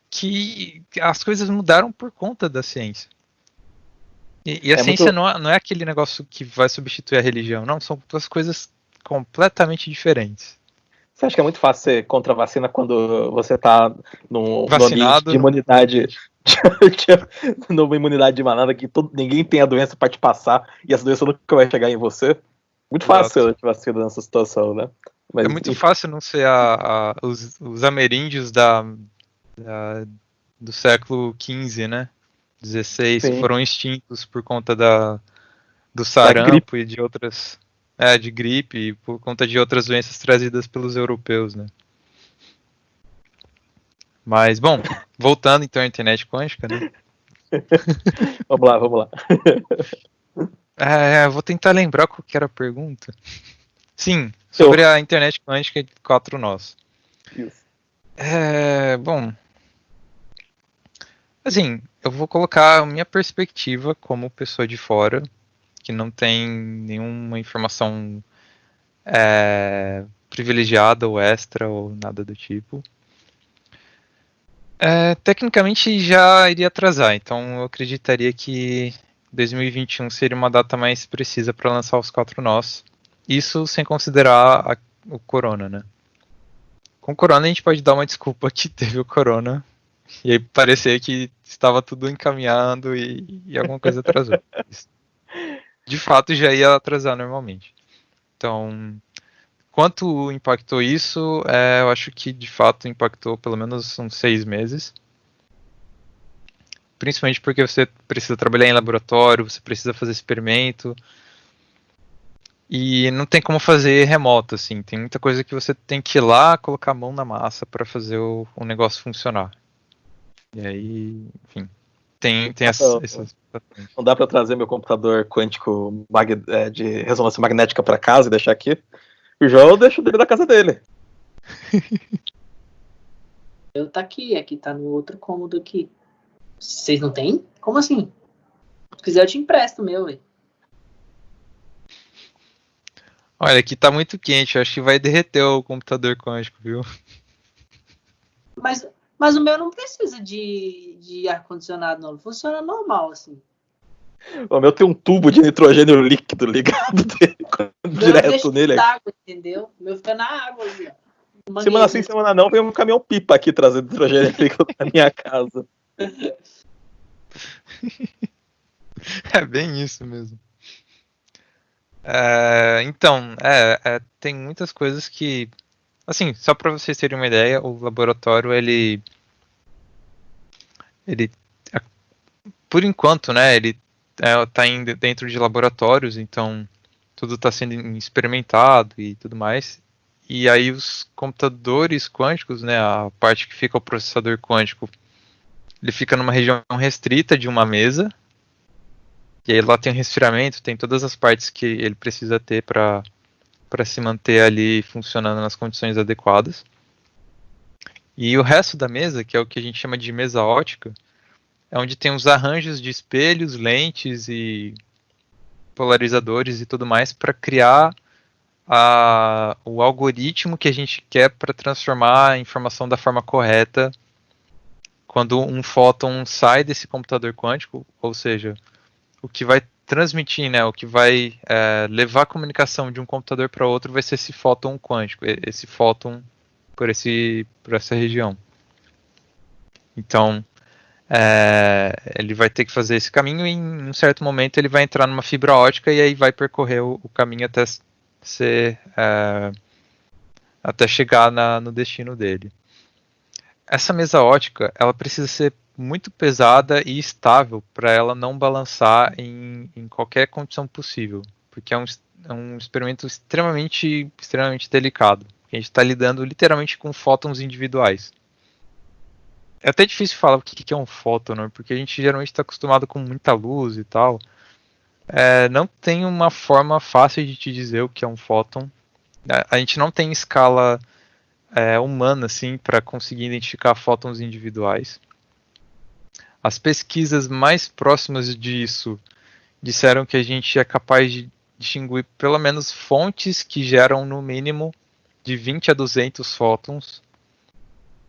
que as coisas mudaram por conta da ciência. E a ciência não é aquele negócio que vai substituir a religião, não, são duas coisas completamente diferentes. Você acha que é muito fácil ser contra a vacina quando você tá no ambiente de Vacinado, imunidade, numa imunidade de manada que ninguém tem a doença pra te passar e essa doença nunca vai chegar em você? Muito fácil ser antivacina nessa situação, né? Mas, é muito fácil não ser os ameríndios do século XV, né? 16 sim. foram extintos por conta do sarampo e de outras. De gripe e por conta de outras doenças trazidas pelos europeus, né? Mas, bom, voltando então à internet quântica, né? Vamos lá. Vou tentar lembrar qual que era a pergunta. Sim, sobre a internet quântica de 4 nós. Isso. Bom, assim, eu vou colocar a minha perspectiva como pessoa de fora, que não tem nenhuma informação privilegiada ou extra ou nada do tipo. Tecnicamente já iria atrasar, então eu acreditaria que 2021 seria uma data mais precisa para lançar os 4 nós. Isso sem considerar o corona, né? Com o corona a gente pode dar uma desculpa que teve o corona e aí parecer que estava tudo encaminhando e alguma coisa atrasou. De fato já ia atrasar normalmente. Então, quanto impactou isso, eu acho que de fato impactou pelo menos uns 6 meses. Principalmente porque você precisa trabalhar em laboratório, você precisa fazer experimento. E não tem como fazer remoto, assim. Tem muita coisa que você tem que ir lá, colocar a mão na massa para fazer o negócio funcionar. E aí, enfim, tem essas... Não dá para trazer meu computador quântico de ressonância magnética para casa e deixar aqui? O João deixa dele da casa dele. Eu tá aqui tá no outro cômodo aqui. Vocês não têm? Como assim? Se quiser eu te empresto o meu, velho. Olha, aqui tá muito quente, eu acho que vai derreter o computador quântico, viu? Mas o meu não precisa de ar-condicionado, não. Funciona normal, assim. O meu tem um tubo de nitrogênio líquido ligado dele, direto nele. Água, entendeu? O meu fica na água ali, ó. Semana sim, semana não, vem um caminhão pipa aqui trazendo nitrogênio líquido na minha casa. É bem isso mesmo. Então, tem muitas coisas que... Assim, só para vocês terem uma ideia, o laboratório, ele por enquanto, né, ele está dentro de laboratórios, então tudo está sendo experimentado e tudo mais. E aí os computadores quânticos, né, a parte que fica o processador quântico, ele fica numa região restrita de uma mesa. E aí lá tem um resfriamento, tem todas as partes que ele precisa ter para se manter ali funcionando nas condições adequadas. E o resto da mesa, que é o que a gente chama de mesa ótica, é onde tem os arranjos de espelhos, lentes e polarizadores e tudo mais para criar o algoritmo que a gente quer para transformar a informação da forma correta quando um fóton sai desse computador quântico, ou seja, o que vai transmitir, né, o que vai levar a comunicação de um computador para outro vai ser esse fóton quântico, esse fóton por essa região. Então, ele vai ter que fazer esse caminho e em um certo momento ele vai entrar numa fibra ótica e aí vai percorrer o caminho até chegar no destino dele. Essa mesa ótica, ela precisa ser muito pesada e estável para ela não balançar em qualquer condição possível, porque é um experimento extremamente delicado. A gente está lidando literalmente com fótons individuais. É até difícil falar o que é um fóton, né? Porque a gente geralmente está acostumado com muita luz e tal. Não tem uma forma fácil de te dizer o que é um fóton. A gente não tem escala humana assim, para conseguir identificar fótons individuais. As pesquisas mais próximas disso disseram que a gente é capaz de distinguir pelo menos fontes que geram no mínimo de 20 a 200 fótons.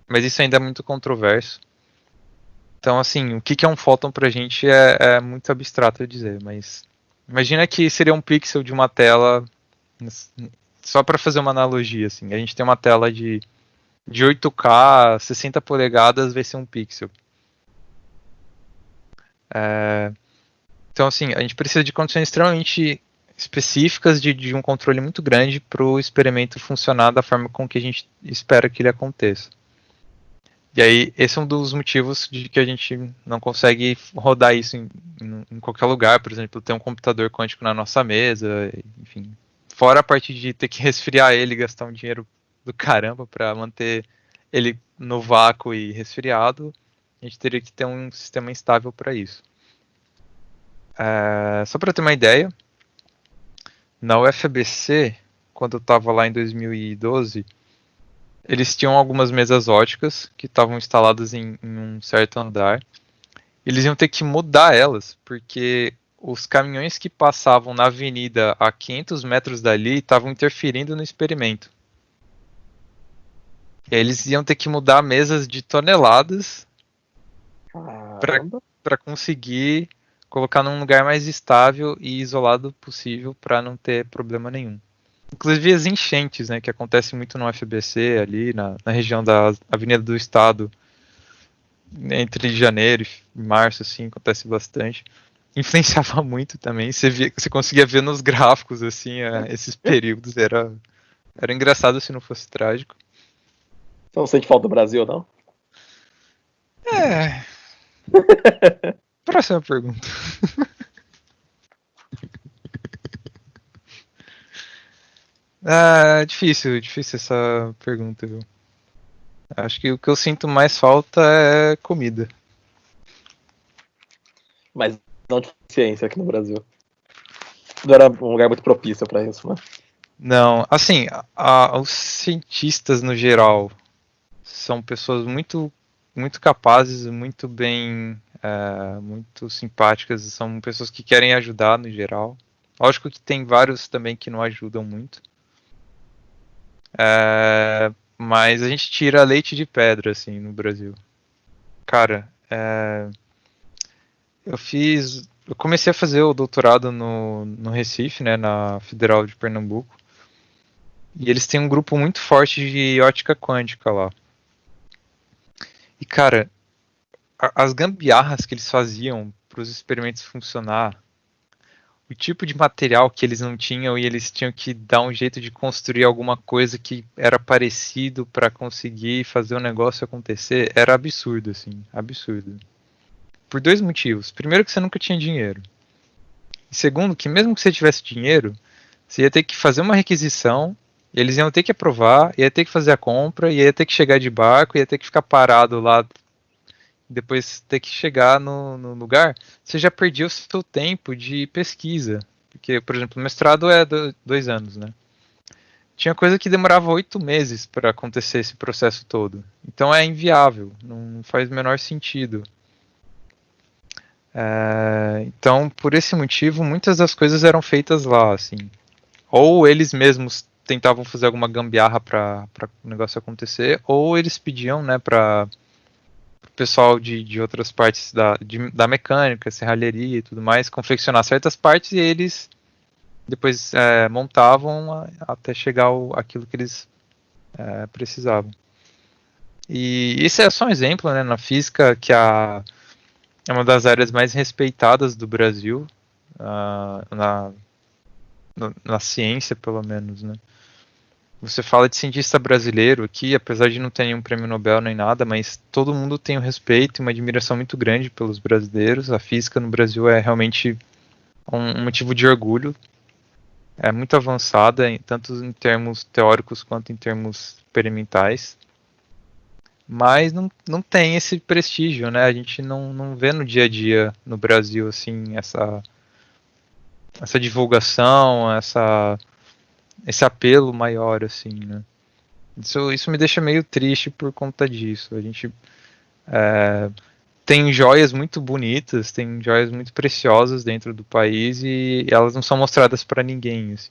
Mas isso ainda é muito controverso. Então, assim, o que é um fóton pra gente é muito abstrato de dizer, mas imagina que seria um pixel de uma tela, só para fazer uma analogia, assim, a gente tem uma tela de 8K, 60 polegadas vai ser um pixel. Então, assim, a gente precisa de condições extremamente específicas de um controle muito grande para o experimento funcionar da forma com que a gente espera que ele aconteça. E aí, esse é um dos motivos de que a gente não consegue rodar isso em qualquer lugar, por exemplo, ter um computador quântico na nossa mesa, enfim. Fora a parte de ter que resfriar ele, gastar um dinheiro do caramba para manter ele no vácuo e resfriado, a gente teria que ter um sistema estável para isso. Só para ter uma ideia, na UFABC, quando eu estava lá em 2012, eles tinham algumas mesas óticas que estavam instaladas em um certo andar. Eles iam ter que mudar elas, porque os caminhões que passavam na avenida a 500 metros dali estavam interferindo no experimento. E aí eles iam ter que mudar mesas de toneladas para conseguir colocar num lugar mais estável e isolado possível para não ter problema nenhum. Inclusive as enchentes, né, que acontecem muito no UFABC, ali na região da Avenida do Estado, entre janeiro e março, assim, acontece bastante. Influenciava muito também, você conseguia ver nos gráficos, assim, esses períodos, era engraçado se não fosse trágico. Você não sente falta do Brasil, não? Próxima pergunta. Difícil essa pergunta, viu? Acho que o que eu sinto mais falta é comida. Mas não de ciência aqui no Brasil. Não era um lugar muito propício para isso, né? Não, assim, os cientistas no geral são pessoas muito, muito capazes, muito bem, muito simpáticas, são pessoas que querem ajudar no geral. Lógico que tem vários também que não ajudam muito. Mas a gente tira leite de pedra, assim, no Brasil. Cara, eu comecei a fazer o doutorado no Recife, né, na Federal de Pernambuco. E eles têm um grupo muito forte de ótica quântica lá. E, cara, as gambiarras que eles faziam para os experimentos funcionar, o tipo de material que eles não tinham e eles tinham que dar um jeito de construir alguma coisa que era parecido para conseguir fazer o negócio acontecer, era absurdo, assim, absurdo. Por dois motivos. Primeiro, que você nunca tinha dinheiro. E segundo, que mesmo que você tivesse dinheiro, você ia ter que fazer uma requisição, eles iam ter que aprovar, ia ter que fazer a compra, ia ter que chegar de barco, ia ter que ficar parado lá, depois ter que chegar no lugar. Você já perdia o seu tempo de pesquisa. Porque, por exemplo, o mestrado é 2 anos, né? Tinha coisa que demorava 8 meses para acontecer esse processo todo. Então é inviável, não faz o menor sentido. Então, por esse motivo, muitas das coisas eram feitas lá, assim. Ou eles mesmos tentavam fazer alguma gambiarra para o negócio acontecer, ou eles pediam, né, para o pessoal de outras partes da mecânica, serralheria e tudo mais, confeccionar certas partes e eles depois montavam até chegar aquilo que eles precisavam. E isso é só um exemplo, né, na física, que é uma das áreas mais respeitadas do Brasil, na ciência, pelo menos, né? Você fala de cientista brasileiro aqui, apesar de não ter nenhum prêmio Nobel nem nada, mas todo mundo tem um respeito e uma admiração muito grande pelos brasileiros. A física no Brasil é realmente um motivo de orgulho. É muito avançada, tanto em termos teóricos quanto em termos experimentais. Mas não tem esse prestígio, né? A gente não vê no dia a dia no Brasil assim essa divulgação, esse apelo maior, assim, né? Isso me deixa meio triste por conta disso. A gente tem joias muito bonitas, tem joias muito preciosas dentro do país e elas não são mostradas para ninguém, assim.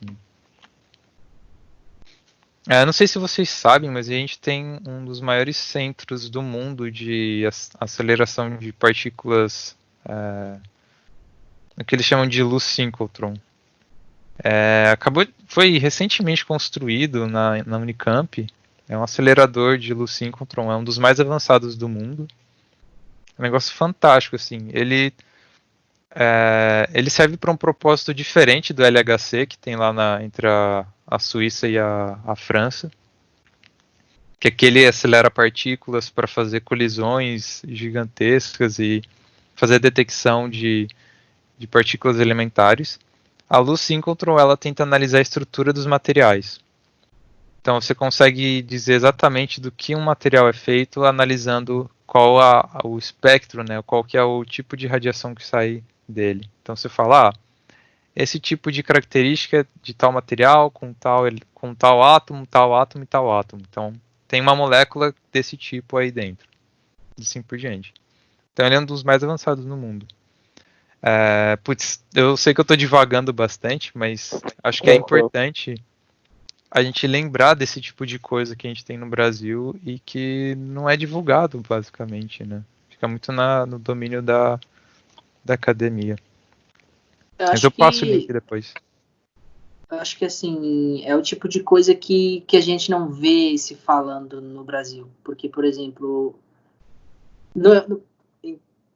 Não sei se vocês sabem, mas a gente tem um dos maiores centros do mundo de aceleração de partículas, o que eles chamam de luz síncrotron. Foi recentemente construído na Unicamp. É um acelerador de luz síncrotron, é um dos mais avançados do mundo. É um negócio fantástico, assim. Ele serve para um propósito diferente do LHC, que tem lá entre a Suíça e a França. Que aquele acelera partículas para fazer colisões gigantescas e fazer detecção de partículas elementares. A luz síncrotron, ela tenta analisar a estrutura dos materiais. Então você consegue dizer exatamente do que um material é feito analisando qual o espectro, né, qual que é o tipo de radiação que sai dele. Então você fala, esse tipo de característica de tal material com tal átomo, tal átomo e tal átomo. Então tem uma molécula desse tipo aí dentro. E assim por diante. Então ele é um dos mais avançados no mundo. Eu sei que eu estou divagando bastante, mas acho que é importante a gente lembrar desse tipo de coisa que a gente tem no Brasil e que não é divulgado, basicamente, né? Fica muito no domínio da academia. Mas eu passo o link depois. Eu acho que, assim, é o tipo de coisa que a gente não vê se falando no Brasil. Porque, por exemplo,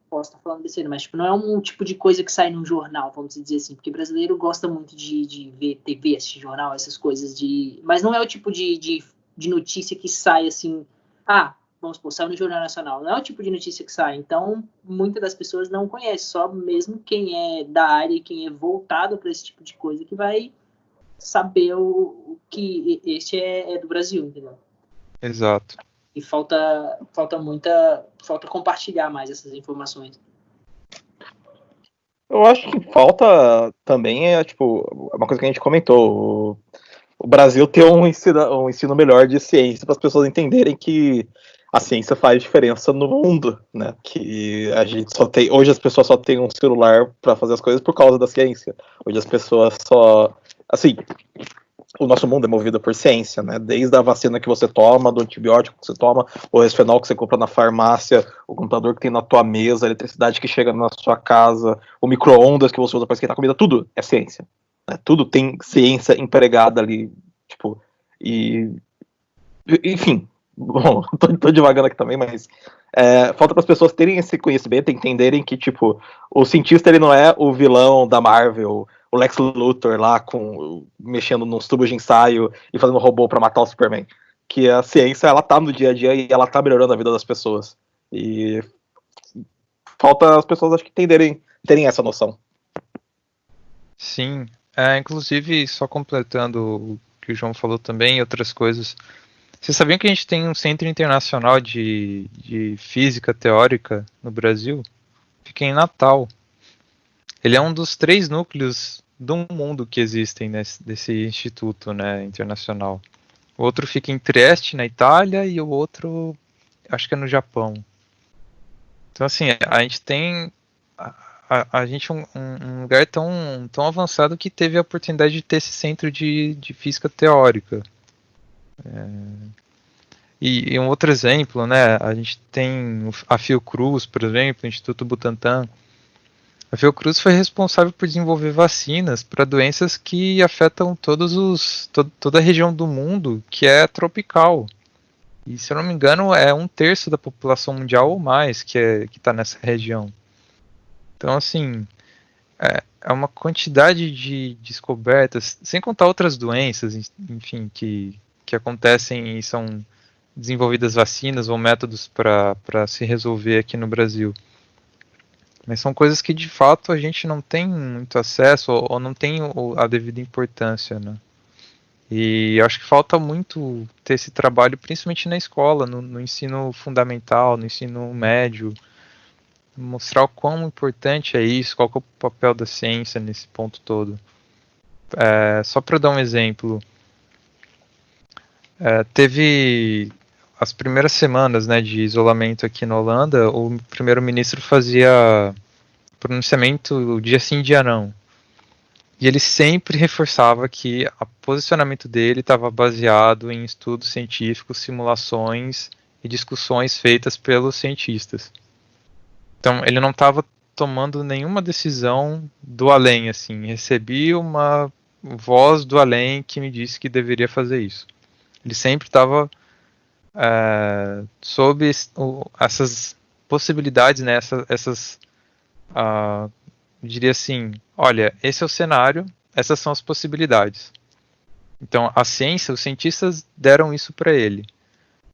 posso estar falando besteira, mas tipo, não é um tipo de coisa que sai num jornal, vamos dizer assim, porque brasileiro gosta muito de ver TV, assistir jornal, essas coisas mas não é o tipo de notícia que sai assim, vamos supor, sai no Jornal Nacional, não é o tipo de notícia que sai, então muitas das pessoas não conhecem, só mesmo quem é da área e quem é voltado para esse tipo de coisa que vai saber o que este é do Brasil, entendeu? Exato. E falta compartilhar mais essas informações. Eu acho que falta também tipo, uma coisa que a gente comentou, o Brasil ter um ensino melhor de ciência para as pessoas entenderem que a ciência faz diferença no mundo, né? Que a gente hoje as pessoas só têm um celular para fazer as coisas por causa da ciência. Hoje as pessoas assim, o nosso mundo é movido por ciência, né? Desde a vacina que você toma, do antibiótico que você toma, o resfenol que você compra na farmácia, o computador que tem na tua mesa, a eletricidade que chega na sua casa, o micro-ondas que você usa para esquentar comida, tudo é ciência. Né? Tudo tem ciência empregada ali, tipo, enfim, bom, tô devagando aqui também, mas falta para as pessoas terem esse conhecimento, entenderem que, tipo, o cientista ele não é o vilão da Marvel, o Lex Luthor lá mexendo nos tubos de ensaio e fazendo robô para matar o Superman. Que a ciência, ela tá no dia a dia e ela tá melhorando a vida das pessoas. E falta as pessoas, acho que, terem essa noção. Sim, inclusive, só completando o que o João falou também e outras coisas. Vocês sabiam que a gente tem um centro internacional de física teórica no Brasil? Fica em Natal. Ele é um dos 3 núcleos do mundo que existem desse instituto, né, internacional. O outro fica em Trieste, na Itália, e o outro, acho que é no Japão. Então, assim, a gente tem a gente um lugar tão avançado que teve a oportunidade de ter esse centro de física teórica. E um outro exemplo, né, a gente tem a Fiocruz, por exemplo, o Instituto Butantan. A Fiocruz foi responsável por desenvolver vacinas para doenças que afetam toda a região do mundo que é tropical. E, se eu não me engano, é 1/3 da população mundial ou mais que está nessa região. Então, assim, é uma quantidade de descobertas, sem contar outras doenças, enfim, que acontecem e são desenvolvidas vacinas ou métodos para se resolver aqui no Brasil. Mas são coisas que, de fato, a gente não tem muito acesso ou não tem a devida importância, né? E acho que falta muito ter esse trabalho, principalmente na escola, no ensino fundamental, no ensino médio, mostrar o quão importante é isso, qual que é o papel da ciência nesse ponto todo. Só para dar um exemplo, teve as primeiras semanas, né, de isolamento aqui na Holanda, o primeiro-ministro fazia pronunciamento dia sim, dia não. E ele sempre reforçava que o posicionamento dele estava baseado em estudos científicos, simulações e discussões feitas pelos cientistas. Então, ele não estava tomando nenhuma decisão do além, assim. Recebi uma voz do além que me disse que deveria fazer isso. Ele sempre estava sob essas possibilidades, né? Eu diria assim, olha, esse é o cenário, essas são as possibilidades. Então, a ciência, os cientistas deram isso para ele.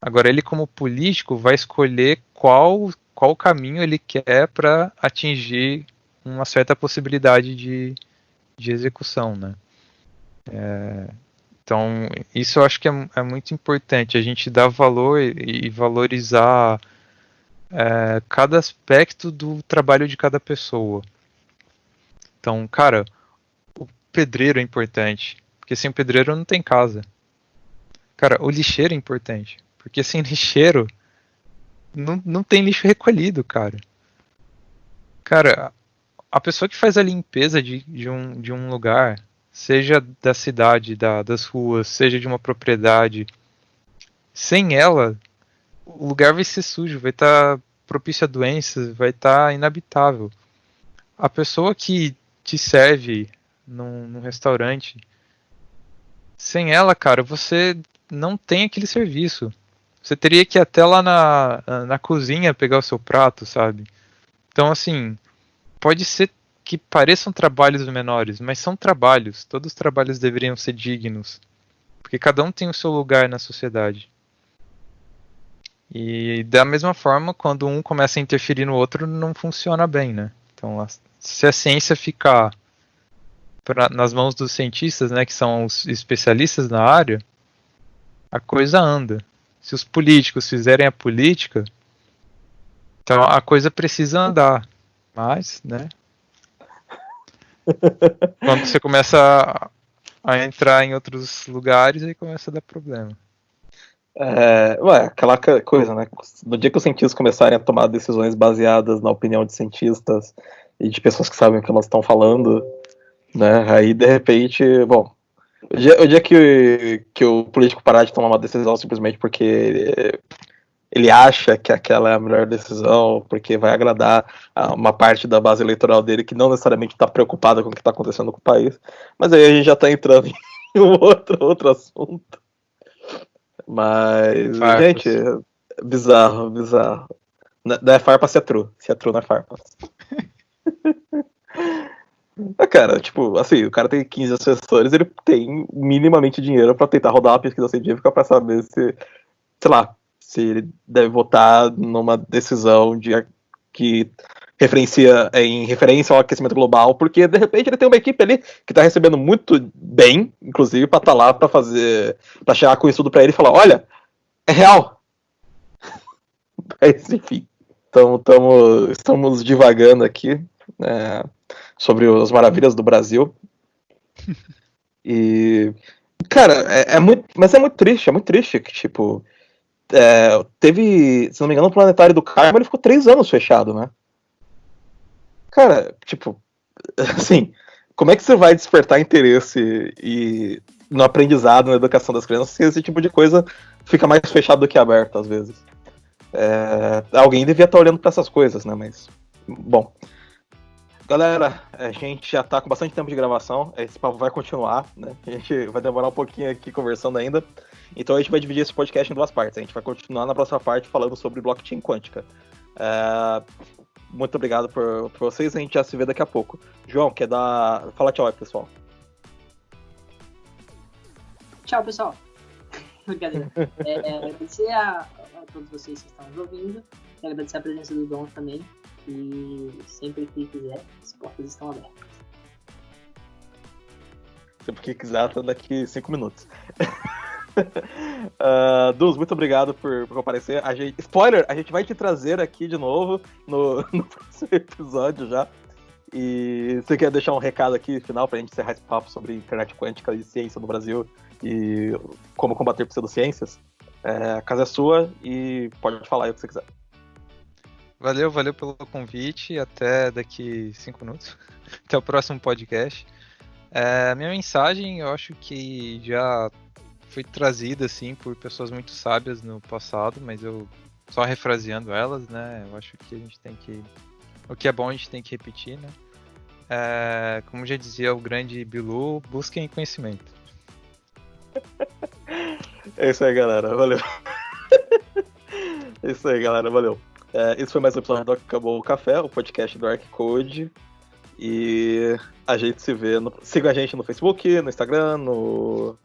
Agora, ele como político vai escolher qual caminho ele quer para atingir uma certa possibilidade de execução, né? Então, isso eu acho que é muito importante, a gente dar valor e valorizar cada aspecto do trabalho de cada pessoa. Então, cara, o pedreiro é importante, porque sem o pedreiro não tem casa. Cara, o lixeiro é importante, porque sem lixeiro não tem lixo recolhido, cara. Cara, a pessoa que faz a limpeza de um lugar, seja da cidade, das ruas, seja de uma propriedade, sem ela, o lugar vai ser sujo, vai estar propício a doenças, vai estar inabitável. A pessoa que te serve num restaurante, sem ela, cara, você não tem aquele serviço. Você teria que ir até lá na cozinha pegar o seu prato, sabe? Então, assim, pode ser que pareçam trabalhos menores, mas são trabalhos. Todos os trabalhos deveriam ser dignos. Porque cada um tem o seu lugar na sociedade. E da mesma forma, quando um começa a interferir no outro, não funciona bem, né? Então, se a ciência ficar nas mãos dos cientistas, né, que são os especialistas na área, a coisa anda. Se os políticos fizerem a política, então a coisa precisa andar. Mas, né? Quando você começa a entrar em outros lugares, aí começa a dar problema. Aquela coisa, né? No dia que os cientistas começarem a tomar decisões baseadas na opinião de cientistas e de pessoas que sabem o que elas estão falando, né? Aí, de repente, bom, o dia que o político parar de tomar uma decisão simplesmente porque ele acha que aquela é a melhor decisão, porque vai agradar uma parte da base eleitoral dele que não necessariamente está preocupada com o que está acontecendo com o país, mas aí a gente já está entrando em um outro assunto. Mas, Farpas. gente, bizarro. Não é farpa se é true não é farpa. Cara, tipo, assim, o cara tem 15 assessores, ele tem minimamente dinheiro pra tentar rodar uma pesquisa científica pra saber se, sei lá, se ele deve votar numa decisão que referencia em referência ao aquecimento global, porque de repente ele tem uma equipe ali que tá recebendo muito bem, inclusive, pra estar lá pra chegar com isso tudo pra ele e falar, olha, é real. Mas, enfim, estamos divagando aqui sobre as maravilhas do Brasil. E, cara, mas é muito triste que, tipo, teve, se não me engano, o Planetário do Carmo, ele ficou 3 anos fechado, né? Cara, tipo, assim, como é que você vai despertar interesse no aprendizado, na educação das crianças, se esse tipo de coisa fica mais fechado do que aberto, às vezes? Alguém devia estar olhando para essas coisas, né? Mas, bom. Galera, a gente já tá com bastante tempo de gravação, esse papo vai continuar, né? A gente vai demorar um pouquinho aqui conversando ainda. Então a gente vai dividir esse podcast em 2 partes. A gente vai continuar na próxima parte falando sobre blockchain quântica. Muito obrigado por vocês, a gente já se vê daqui a pouco. João, quer fala tchau aí, pessoal. Tchau, pessoal. Brincadeira. Agradecer a todos vocês que estão nos ouvindo. E agradecer a presença do Dom também. E sempre que quiser, as portas estão abertas. Sempre que quiser, até daqui 5 minutos. Duz, muito obrigado por comparecer. Spoiler, a gente vai te trazer aqui de novo no próximo episódio já. E você quer deixar um recado aqui final pra gente encerrar esse papo sobre internet quântica e ciência no Brasil e como combater pseudociências? A casa é sua e pode falar aí o que você quiser. Valeu pelo convite. Até daqui 5 minutos. Até o próximo podcast. A minha mensagem, eu acho que já foi trazida assim por pessoas muito sábias no passado, mas eu só refraseando elas, né? Eu acho que a gente tem que, o que é bom a gente tem que repetir, né? Como já dizia o grande Bilu, busquem conhecimento. É isso aí, galera. Valeu. É isso aí, galera. Valeu. Esse foi mais um episódio do Acabou o Café, o podcast do Arccode. E a gente se vê. Siga a gente no Facebook, no Instagram, no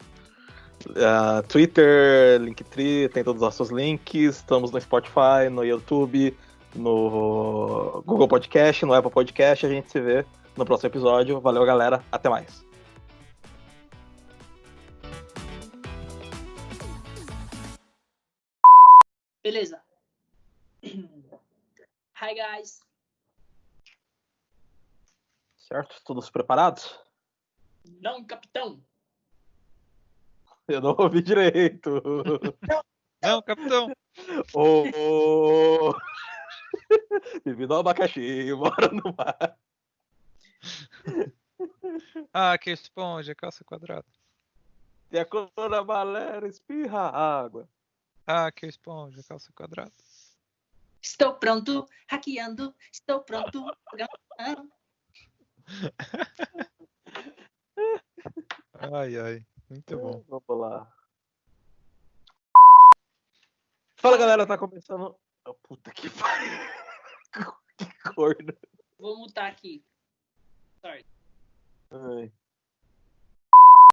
Twitter, Linktree, tem todos os nossos links. Estamos no Spotify, no YouTube, no Google Podcast, no Apple Podcast. A gente se vê no próximo episódio. Valeu, galera. Até mais. Beleza. Hi, guys. Certo? Todos preparados? Não, capitão. Eu não ouvi direito. Não, capitão! Ô! Bem-vindo ao abacaxi, mora no mar. Que esponja, calça quadrada. E a cor amarela espirra água. Que esponja, calça quadrada. Estou pronto, hackeando. Estou pronto. Ai, muito bom. Vamos lá. Fala, galera, tá começando... Oh, puta que pariu. Que corno. Vou mutar aqui. Sorry. Ai.